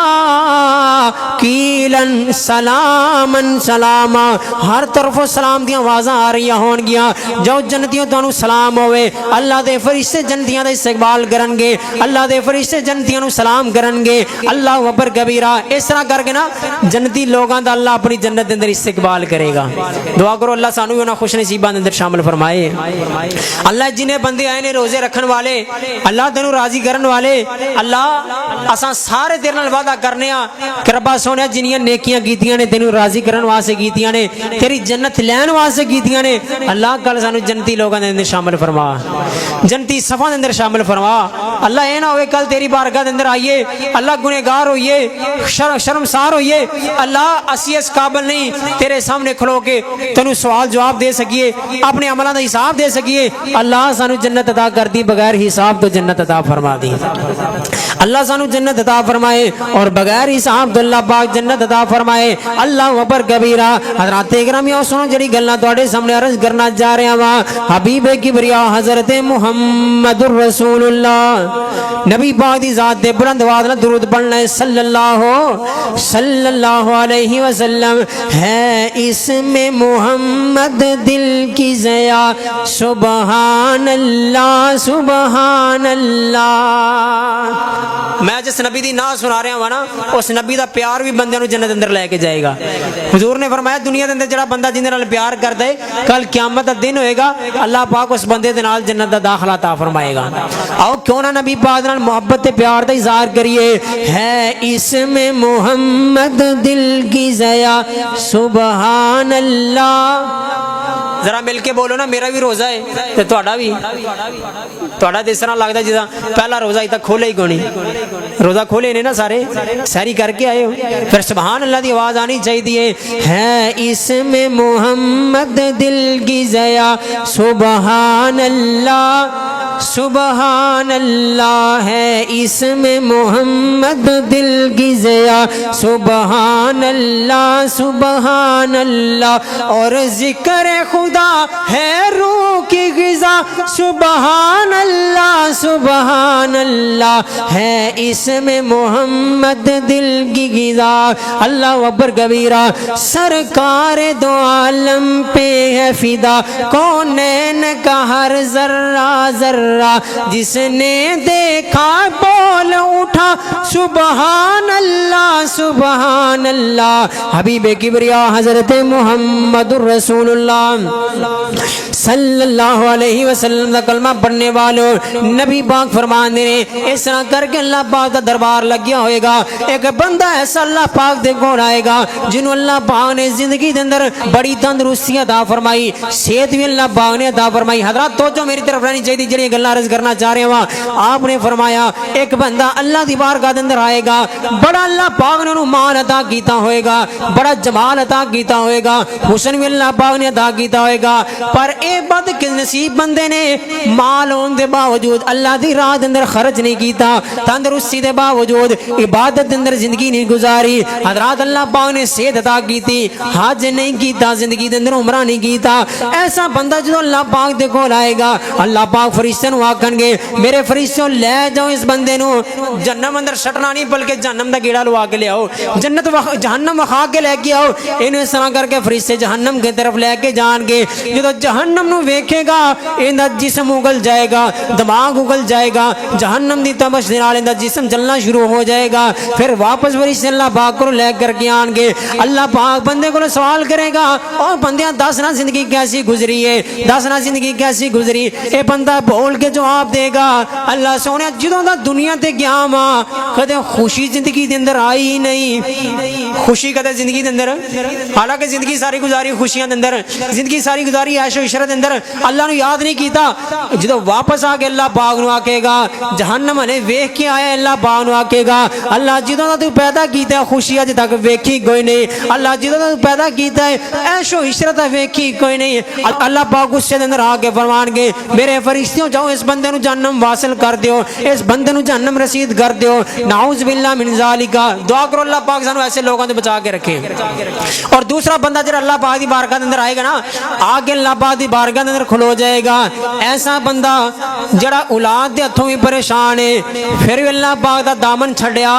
قيلا سلاما سلاما ہر طرف سلام دی آوازاں آ رہی ہون گیاں جو جنتیوں تانوں سلام ہوئے اللہ دے فرشتے جنتیاں دا استقبال کرن گے اللہ دے فرشتے جنتیاں نو سلام کرن گے اللہ اکبر کبیرہ اس طرح کر کے نا جنتی لوگاں دا اللہ اپنی جنت دے اندر استقبال کرے گا دعا کرو اللہ سانو انہاں خوش نصیباں دے اندر شامل فرمائے اللہ جنہیں بندے آئے نے روزے رکھن والے اللہ تینوں راضی کرن والے اللہ اساں سارے تیرے نال وعدہ کرنے ہاں کہ ربا سونیا جنیاں نیکیاں کیتیاں نے تینوں راضی کرن واسطے کیتیاں نے تیری جنت لین واسطے کیتیاں نے اللہ کل سانو جنتی لوگاں دے اندر شامل فرما جنتی صفاں دے اندر شامل فرما اللہ اے نہ ہوئے کل تیری بارگاہ دے اندر آئیے اللہ گنہگار ہوئیے شرمسار ہوئیے اللہ اسی اس قابل نہیں تیرے سامنے کھلو کے تینوں سوال جواب دے سکیے اپنے عملاں دا حساب دے سکیے اللہ سانو جنت عطا کر دی بغیر حساب تو جنت عطا فرما دی اللہ سانو جنت عطا فرمائے اور بغیر حساب تو اللہ پاک جنت عطا فرمائے۔ اللہ اکبر کبیرہ۔ حضرات اکرامی اور سنو جڑی گلاں تواڈے سامنے عرض کرنا چاہ رہا ہاں، حبیب کبریا حضرت محمد الرسول اللہ نبی پاک دی ذات دے بلند آواز نال درود پڑھنا ہے صلی اللہ علیہ وسلم۔ ہے اس میں محمد دل کی ضیا، سبحان اللہ سبحان اللہ۔ میں جس نبی دی نعت سنا رہا ہوں نا، اس نبی دا پیار بھی بندے نو جنت اندر لے کے جائے گا۔ حضور نے فرمایا دنیا دے اندر جڑا بندہ جن نال پیار کردا ہے، کل قیامت دا دن ہوئے گا، اللہ پاک اس بندے دے نال جنت دا داخلہ عطا فرمائے گا۔ آؤ کیوں نہ نبی پاک نال محبت تے پیار دا اظہار کریے۔ ہے اس میں محمد دل کی ضیا، سبحان اللہ۔ ذرا مل کے بولو نا، میرا بھی روزہ ہے تے تہاڈا بھی۔ تہاڈا اس طرح لگدا جدا پہلا روزہ ہی تک کھولے ہی کونی، روزہ کھولے نے نا سارے، ساری کر کے آئے ہو، پھر سبحان اللہ دی آواز آنی چاہیے۔ ہے اس میں محمد دل کی ضیا، سبحان اللہ سبحان اللہ۔ ہے اس میں محمد دل کی ضیا، سبحان اللہ سبحان اللہ۔ اور ذکر خدا ہے روح کی غذا، سبحان اللہ سبحان اللہ۔ ہے اس میں محمد دل کی غذا، اللہ اکبر کبیرہ۔ سرکار دو عالم پہ ہے فدا، کونین کا ہر ذرہ ذرہ، جس نے دیکھا بول اٹھا، سبحان اللہ سبحان اللہ۔ حبیب کبریا حضرت محمد الرسول اللہ صلی اللہ علیہ وسلم کا کلمہ پڑھنے والوں، نبی پاک فرمان دے اس طرح کر کے اللہ پاک کا دربار لگیا ہوئے گا۔ ایک بندہ ایسا اللہ پاک دے کول آئے گا جنہوں اللہ پاک نے زندگی دے اندر بڑی تندرستی عطا فرمائی، صحت بھی اللہ پاک نے عطا فرمائی۔ حضرات توجہ میری طرف رہنی چاہیے، جڑی گلاں عرض کرنا چاہ رہے ہاں۔ آپ نے فرمایا ایک بندہ اللہ دی بارگاہ دے اندر آئے گا، بڑا اللہ پاک نے انہوں مال عطا کیتا ہوئے گا، بڑا جمال عطا کیتا ہوئے گا، حسن بھی اللہ پاک نے عطا کیتا ہوئے گا، پر اے بد نصیب بندے نے مال ہون دے باوجود اللہ دی راہ دے اندر خرچ نہیں کیتا، تندرستی دے باوجود عبادت دے اندر زندگی نہیں گزاری۔ حضرات اللہ پاک نے صحت عطا کیتی، حج نہیں کیتا، زندگی دے اندر عمرہ نہیں کیتا، ایسا بندہ جو اللہ پاک دے کول آئے گا، اللہ پاک فرشتے نو آکھن گے میرے فرشتوں لے جاؤ اس بندے نو، جہنم اندر سٹنا نہیں بلکہ جہنم دا گیڑا لوا کے لے آؤ، جنت جہنم وکھا کے لے کے آؤ۔ انہوں اس طرح کر کے فرشتے جہنم کی طرف لے کے جان گے۔ جدو جہنم نو ویکھے گا اندا جسم اگل جائے گا، دماغ اگل جائے گا، جہنم دی تمش دے نال اندا جسم جلنا شروع ہو جائے گا۔ پھر واپس فرشتے اللہ پاک کو لے کر کے آن گے، اللہ پاک بندے کو سوال کرے گا اور بندیاں دسنا زندگی کیسی گزری ہے، دسنا زندگی کیسی گزری۔ اے بندہ بول کے جواب دے گا اللہ سونے جدوں دا دنیا تے گیا ماں کدے خوشی زندگی دے اندر آئی نہیں، خوشی کدے زندگی دے اندر، حالانکہ زندگی ساری گزاری خوشیاں دے اندر، زندگی ساری گزاری عیش و عشرت دے اندر، اللہ نو یاد نہیں کیتا۔ جدوں واپس آ کے اللہ پاک نو آکے گا جہنم نے ویکھ کے آیا، اللہ پاک نو آکے گا اللہ جدوں دا تو پیدا کیتا ہے خوشی اج تک ویکھی کوئی نہیں، اللہ جدوں دا تو پیدا کیتا ہے عیش و عشرت ویکھی کوئی نہیں۔ اللہ پاک غصے دے اندر آ کے فرمان گے میرے فرشتوں جاؤ اس بندے نو جہنم واصل کر دیو، اس بندے نو جہنم رسید کر دیو، نعوذ باللہ من ذالک۔ دعا کرو اللہ پاک سانو ایسے لوگوں سے بچا کے رکھے۔ اور دوسرا بندہ جڑا اللہ پاک دی بارگاہ دے اندر آئے گا نا، آگے اللہ پاک دی بارگاہ دے اندر کھلو جائے گا، ایسا بندہ جڑا اولاد دے ہتھوں بھی پریشان ہے، پھر بھی اللہ پاک دا دامن چھڈیا،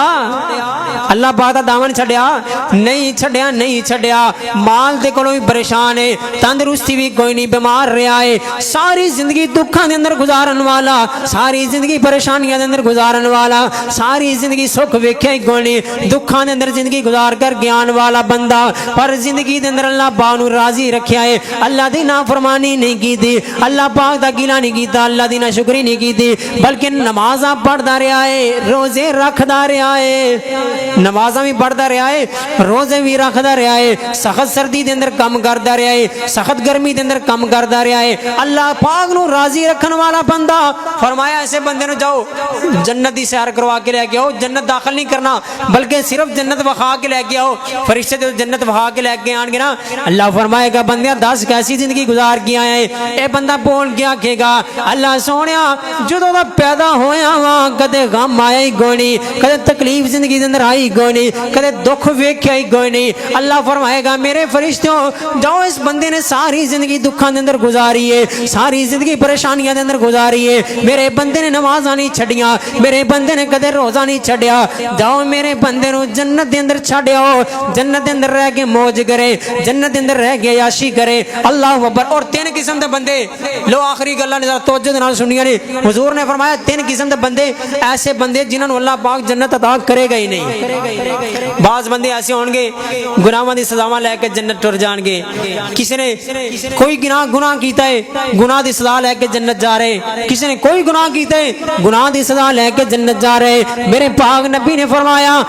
اللہ پاک دا دامن چھڈیا نہیں چھڈیا، مال دے کولوں بھی پریشان ہے، تندرستی بھی کوئی نہیں، بیمار رہا ہے، ساری زندگی دکھاں دے اندر گزارن والا، ساری زندگی پریشانیاں دے اندر گزارن والا، ساری زندگی سکھ ویکھیا ہی کوئی نہیں، دکھاں دے اندر زندگی گزار کر گیان والا بندہ، پر زندگی دے اندر اللہ پاک نو راضی رکھیا ہے، اللہ دی نافرمانی نہیں کیتی، اللہ پاک دا گلہ نہیں کیتا، اللہ دی ناشکری نہیں کیتی، بلکہ نمازاں پڑھدا رہیا ہے، روزے رکھدا رہیا ہے، نمازاں بھی پڑھدا رہیا ہے، روزے بھی رکھدا رہیا ہے، سخت سردی دے اندر کم کردا رہیا ہے، سخت گرمی دے اندر کم کردا رہیا ہے، اللہ پاک نو راضی رکھن والا بندہ۔ فرمایا ایسے بندے نو جاؤ جنت دی سیر کروا کے لے کے آؤ، جنت داخل نہیں کرنا بلکہ صرف جنت وکھا کے لے کے آؤ، فرشتے جو جنت وکھا کے لے کے آن گے نا، اللہ فرمائے گا بندیا دس کیسی زندگی گزار کے آیا ہے۔ اے بندہ بول کے آکھے گا اللہ سونیا جدوں دا پیدا ہویا وا کدے غم آیا ہی کوئی نہیں، کدے تکلیف زندگی دے اندر آئی کوئی نہیں, کدے دکھ ویکھیا ہی کوئی نہیں. اللہ فرمائے گا میرے فرشتوں جاؤ اس بندے نے ساری زندگی دکھاں دے اندر گزاری ہے, ساری زندگی پریشانیاں دے اندر گزاری ہے, میرے بندے نے نمازاں نہیں چھڈیاں, میرے بندے نے کدے روزہ نہیں چھڈیا, جاؤ میرے بندے نو جنت دے اندر چھڈ آؤ, جنت دے اندر رہ کے موج کرے, جنت دے اندر رہ کے عیاشی کرے. اللہ اکبر. اور تین قسم دے بندے لو آخری گلاں نے ذرا توجہ دے نال سنیاں نے. حضور نے فرمایا تین قسم دے بندے, ایسے بندے جنہاں نو اللہ پاک جنت عطا کرے گا ہی نہیں. بعض بندے ایسے ہون گے گناہاں دی سزاواں لے کے جنت ٹر جان گے, کسی نے کوئی گناہ کیتا ہے گناہ دی سزا لے کے جنت جا رہے, کسی نے کوئی گناہ کیتا ہے گناہ دی سزا لے کے جنت جا رہے. میرے پاک نبی نے فرمایا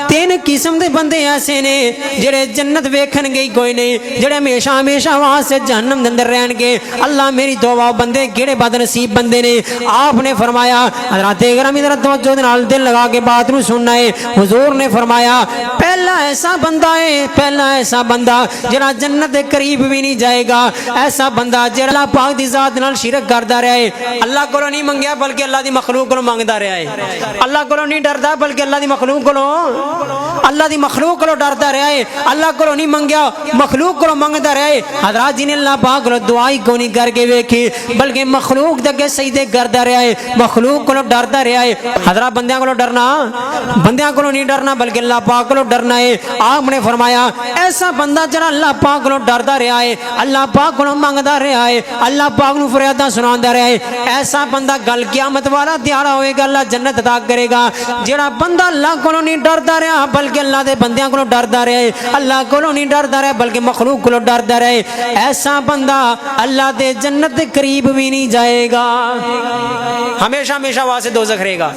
تین قسم دے بندے ایسے نے جڑے جنت ویکھن گے کوئی نہیں, جڑے ہمیشہ ہمیشہ وہاں سے جہنم دے اندر رہن گے. اللہ میری توبہ بندے کیڑے بد نصیب بندے نے. آپ نے فرمایا حضرات گرامی ذرا توجہ دے نال دل لگا کے بات نو سننا ہے. حضور نے فرمایا پہلا ایسا بندہ ہے, پہلا ایسا بندہ جڑا جنت دے قریب بھی نہیں جائے گا, ایسا بندہ جڑا اللہ پاک دی ذات نال شرک کردا رہا ہے, اللہ کولو نہیں منگیا بلکہ اللہ دی مخلوق کولو منگدا رہا ہے, اللہ کولو نہیں ڈردا بلکہ اللہ دی مخلوق کولو ڈردا رہا ہے, اللہ کولو نہیں منگیا مخلوق کولو منگدا رہا ہے. حضرات جی نے اللہ پاک کولو دعائی کو نہیں کر کے ویکھی بلکہ مخلوق دے اگے سجدے کردا رہا ہے, مخلوق کولو ڈردا رہا ہے. حضرات بندیاں کولو ڈرنا, بندیاں کولو نہیں ڈرنا بلکہ اللہ پاک کولو ڈرنا ہے. آپ نے فرمایا ایسا بندہ جڑا اللہ پاک کولو ڈردا رہا ہے, اللہ پاک کولو منگدا رہا ہے, اللہ پاک نو فریاداں سناندا رہا ہے, ایسا بندہ گل قیامت والا دیہاڑا ہوئے گا اللہ جنت عطا کرے گا. جڑا بندہ اللہ کولو نہیں ڈردا رہا بلکہ اللہ دے بندیاں کولو ڈردا رہا ہے, اللہ کولو نہیں ڈردا رہا بلکہ مخلوق کولو ڈردا رہا ہے, ایسا بندہ اللہ دے جنت دے قریب بھی نہیں جائے گا, ہمیشہ ہمیشہ وہاں سے دوزخ رہے گا.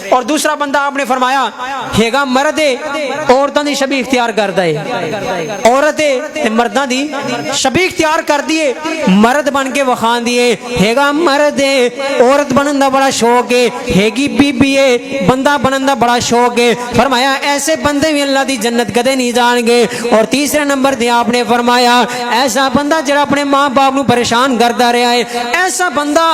اور دوسرا بندہ آپ نے فرمایا ہے گا مرد عورتاں دی شبیہ اختیار کردا ہے, عورت مرداں دی شبیہ اختیار کر دیے, مرد بن کے وخان دیے, ہے گا مرد عورت بنن دا بڑا شوق ہے گی بی بی ہے بندہ بنن دا بڑا شوق ہے. فرمایا ایسے بندے بھی اللہ دی جنت کدے نہیں جان گے. اور تیسرے نمبر تے آپ نے فرمایا ایسا بندہ جڑا اپنے ماں باپ نو پریشان کردا رہا ہے, ایسا بندہ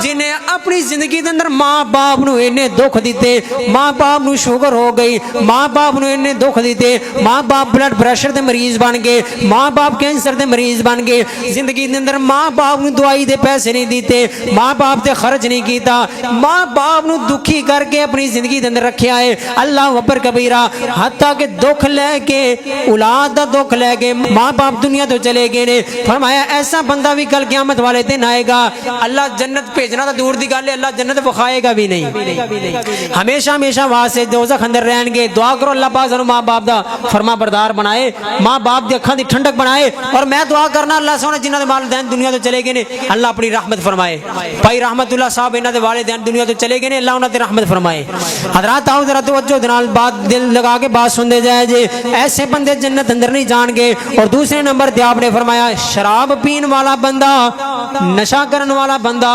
جنہیں اپنی زندگی دے اندر ماں باپ نو اینے دکھ دیتے, ماں باپ نو شوگر ہو گئی, ماں باپ نو اینے دکھ دیتے, ماں باپ بلڈ پریشر دے مریض بن گئے, ماں باپ کینسر دے مریض بن گئے, زندگی دے اندر ماں باپ نو دوائی دے پیسے نہیں دیتے, ماں باپ تے خرچ نہیں کیتا, ماں باپ نو دکھی کر کے اپنی زندگی دے اندر رکھیا ہے. اللہ اکبر کبیرہ, حتیٰ کہ دکھ لے کے اولاد دا دکھ لے کے ماں باپ دنیا تو چلے گئے نے. فرمایا ایسا بندہ بھی کل قیامت والے دن آئے گا, اللہ جنت بھیجنا تو دور دی گل ہے, اللہ جنت بخائے گا بھی نہیں, ہمیشہ ہمیشہ وہاں سے دوزخ اندر رہن گے. دعا کرو اللہ پاک سانو ماں باپ دا فرما بردار بنائے, ماں باپ دی اکھاں دی ٹھنڈک بنائے. اور میں دعا کرنا اللہ سونے جنہاں دے والدین دنیا تو چلے گئے نے اللہ اپنی رحمت فرمائے. بھائی رحمت اللہ صاحب انہاں دے والدین دنیا تو چلے گئے نے, اللہ انہاں تے رحمت فرمائے. حضرات آؤ ذرا توجہ دے نال بات دل لگا کے بات سن دے جائے جی, ایسے بندے جنت اندر نہیں جان گے. اور دوسرے نمبر تے آپ نے فرمایا شراب پین والا بندہ, نشہ کرن والا بندہ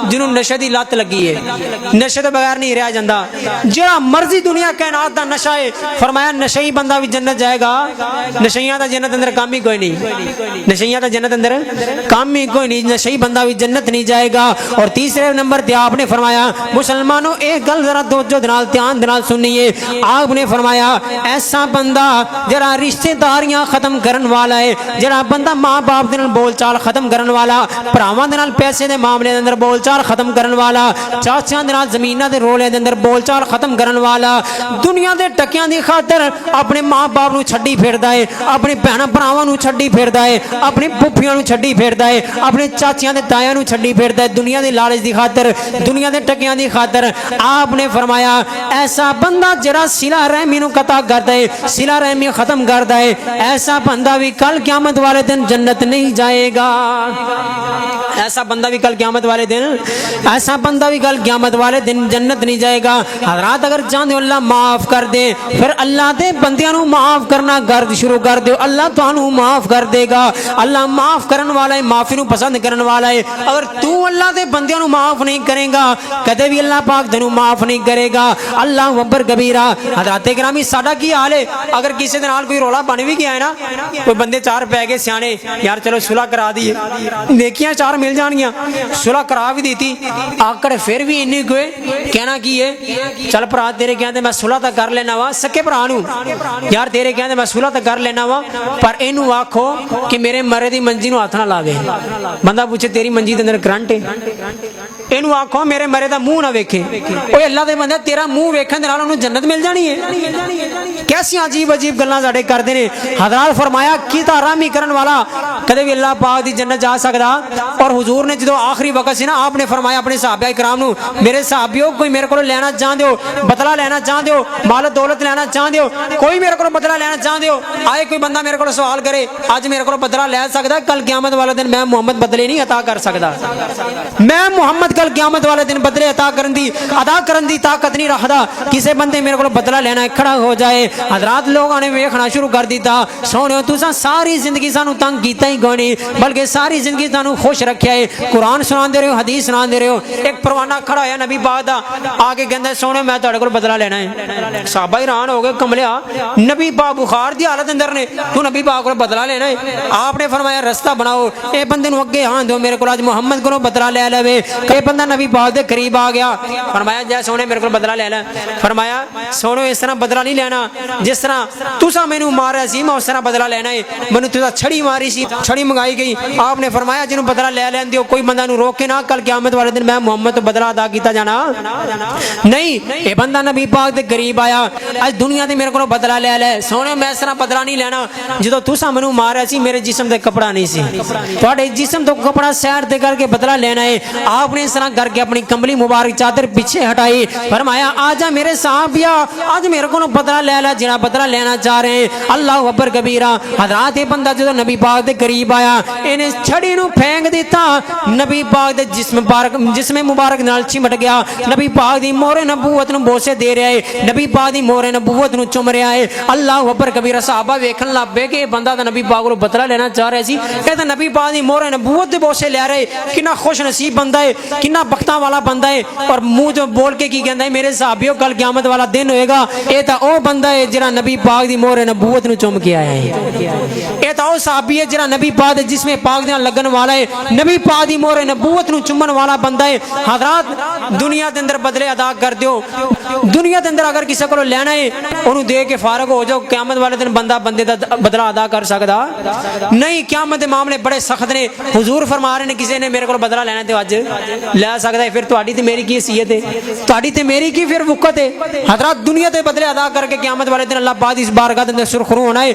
جنہوں نشے دی لت لگی ہے, نشے تو بغیر نہیں رہ جاندا, جڑا مرضی دنیا کائنات دا نشہ ہے, فرمایا نشئی بندہ بھی جنت جائے گا. نشیاں دا جنت اندر کام ہی کوئی نہیں, نشیاں دا جنت اندر کام ہی کوئی نہیں, نشئی بندہ بھی جنت نہیں جائے گا. اور تیسرے نمبر تے آپ نے فرمایا مسلمانوں ایک گل ذرا توجہ دے نال دھیان دے نال سنیے, آپ نے فرمایا ایسا بندہ جڑا رشتہ داریاں ختم کرن والا ہے, جڑا بندہ ماں باپ دے نال بول چال ختم کرن والا, بھراواں دے نال پیسے دے معاملے دے اندر بول چال ختم کرن والا, چاچیاں دے نال زمیناں دے رولے دے اندر بول چال ختم کرن والا, دنیا دے ٹکیاں دی خاطر اپنے ماں باپ نو چھڈی پھردا ہے, اپنے بہناں بھراواں نو چھڈی پھردا ہے, اپنی پھوپھیاں نو چھڈی پھردا ہے, اپنے چاچیاں دے تایاں نو چھڈی پھردا ہے, دنیا دے لالچ دی خاطر, دنیا دے ٹکیاں دی خاطر. آپ نے فرمایا ایسا بندہ جڑا صلہ رحمی نو قطع کردا ہے, صلہ رحمی ختم کردا ہے, ایسا بندہ بھی کل قیامت والے دن جنت نہیں جائے گا. ایسا بندہ بھی کل قیامت والے دن, ایسا بندہ بھی کل قیامت والے دن جنت نہیں جائے گا. حضرات اگر چاہتے ہو اللہ معاف کر دے, پھر اللہ دے بندیاں نو معاف کرنا گرد شروع کر دیو, اللہ تانوں معاف کر دے گا. اللہ معاف کرن والا ہے, معافی نو پسند کرن والا ہے. اگر تو اللہ دے بندیاں نو معاف نہیں کرے گا کدے بھی اللہ پاک تینوں معاف نہیں کرے گا. اللہ اکبر کبیرہ. حضرات گرامی ساڈا کی حال ہے, اگر کسی دے نال کوئی رولا بن بھی گیا ہے نا, کوئی بندے چار پہ گئے سیانے, یار چلو صلح کرا دیے, نیکیاں چار مل جان گیا صلح کرا بھی دیتی آکڑ پھر بھی انہیں کوئے کہنا کی ہے چل پرا تیرے کہتے میں صلح تا کر لینا وا سکے پرا نو یار تیرے کہتے میں صلح تا کر لینا وا پر اینو آکھو کہ میرے مرے دی منجی نو ہاتھ نہ لاوے بندہ پوچھے تیری منجی دے اندر کرنٹ ہے اینو آکھو میرے مرے دا منہ نہ ویکھے اوے اللہ دے بندے تیرا منہ ویکھن دے نال اونوں جنت مل جانی ہے کیسی عجیب عجیب گلاں ساڈے کردے نے حضرات فرمایا کیتا رامی کرن والا کدے بھی اللہ پاک دی جنت جا سکدا اور حضور نے جدوں آخری وقت سی نا آپ نے فرمایا اپنے صحابہ کرام نو میرے صحابیوں کوئی میرے کو لینا چاہندے ہو بدلہ لینا چاہندے ہو مال دولت لینا چاہندے ہو کوئی میرے کو بدلہ لینا چاہندے ہو آئے کوئی بندہ میرے کو سوال کرے اج میرے کو بدلہ لے سکدا کل قیامت والے دن میں محمد بدلے نہیں عطا کر سکدا میں محمد کل قیامت والے دن بدلے عطا کرن دی طاقت نہیں رکھدا کسے بندے میرے کو بدلہ لینا کھڑا ہو جائے حضرات لوگوں نے ویکھنا شروع کر دیتا سونیو تساں ساری زندگی سانو تنگ کیتا ہی گونی بلکہ ساری زندگی سانو خوش رکھیا ہے قرآن سنان دے رہے ہو حدیث سنان دے رہے ہو ایک پروانہ کھڑا ہے نبی پاک دا آگے کہندا سونے میں تہاڈے کول بدلہ لینا ہے صحابہ حیران ہو گئے کملیا نبی پاک بخار دی حالت اندر نے تو نبی پاک کول بدلہ لینا ہے آپ نے فرمایا رستہ بناؤ اے بندے نو اگے ہاں دیو میرے کول اج محمد کولوں بدلہ لے لے کہ بندہ نبی پاک دے قریب آ گیا فرمایا جے سونے میرے کول بدلہ لے لے فرمایا سونو اس طرح بدلہ نہیں لینا جس طرح تساں مینوں ماریا سی میں اس طرح بدلہ لینا ہے مینوں تساں چھڑی ماری سی چھڑی منگائی گئی آپ نے فرمایا جنوں بدلہ لے لین دیو کوئی بندہ نو روکے نہ کل قیامت والے دن میں محمد تو بدلہ ادا کیتا جانا نہیں اے بندہ نبی پاک دے قریب آیا اج دنیا تے میرے کولوں بدلہ لے لے سونے میں اس طرح بدلہ نہیں لینا جدوں تساں مینوں ماریا سی میرے جسم تے کپڑا نہیں سی تواڈے جسم تو کپڑا سیر تے کر کے بدلہ لینا ہے آپ نے اس طرح کر کے اپنی کمبلی مبارک چادر پیچھے ہٹائی فرمایا آجا میرے صحابیا آج میرے کو بدلہ لے لے جنہ بدلہ لینا چاہ رہے ہیں اللہ اکبر کبیرہ حضرات یہ بندہ جو نبی پاک دے قریب آیا انہیں چھڑی نو پھینک دیتا نبی پاک دے جسم مبارک نال چمٹ گیا نبی پاک دی مہر نبوت نو بوسے دے رہا ہے نبی پاک دی مہر نبوت نو چم رہا ہے اللہ اکبر کبیرہ صحابہ ویکھن لگ پے کہ بندہ تے نبی پاک کو بدلہ لینا چاہ رہا سی کہ تے نبی پاک دی مہر نبوت دے بوسے لے رہے کنا خوش نصیب بندہ ہے کنا بختاں والا بندہ ہے اور منہ جو بول کے کی کہندا ہے میرے صحابیوں کل قیامت والا دن ہوئے گا اے تا او بندہ ہے جڑا نبی پاک دی مہر نبوت نو چم کے آیا ہے اے تا او صحابی ہے جڑا نبی پاک دے جسم پاک دے لگن والا ہے نبی پاک دی مہر نبوت نو چمن والا بندہ ہے حضرات دنیا دے اندر بدلے ادا کر دیو دنیا دے اندر اگر کسی کو لینا ہے اونوں دے کے فارغ ہو جاؤ قیامت والے دن بندہ بندے دا بدلہ ادا کر سکدا نہیں قیامت دے معاملے بڑے سخت نے حضور فرما رہے نے کسی نے میرے کو بدلہ لینا تے اج لے سکدا ہے پھر تہاڈی تے میری کی حیثیت ہے تہاڈی تے میری کی پھر وقت ہے حضرات دنیا تے بدلے ادا کر کے قیامت والے دن اللہ پاک اس بارگاہ دے اندر سرخرو ہونا ہے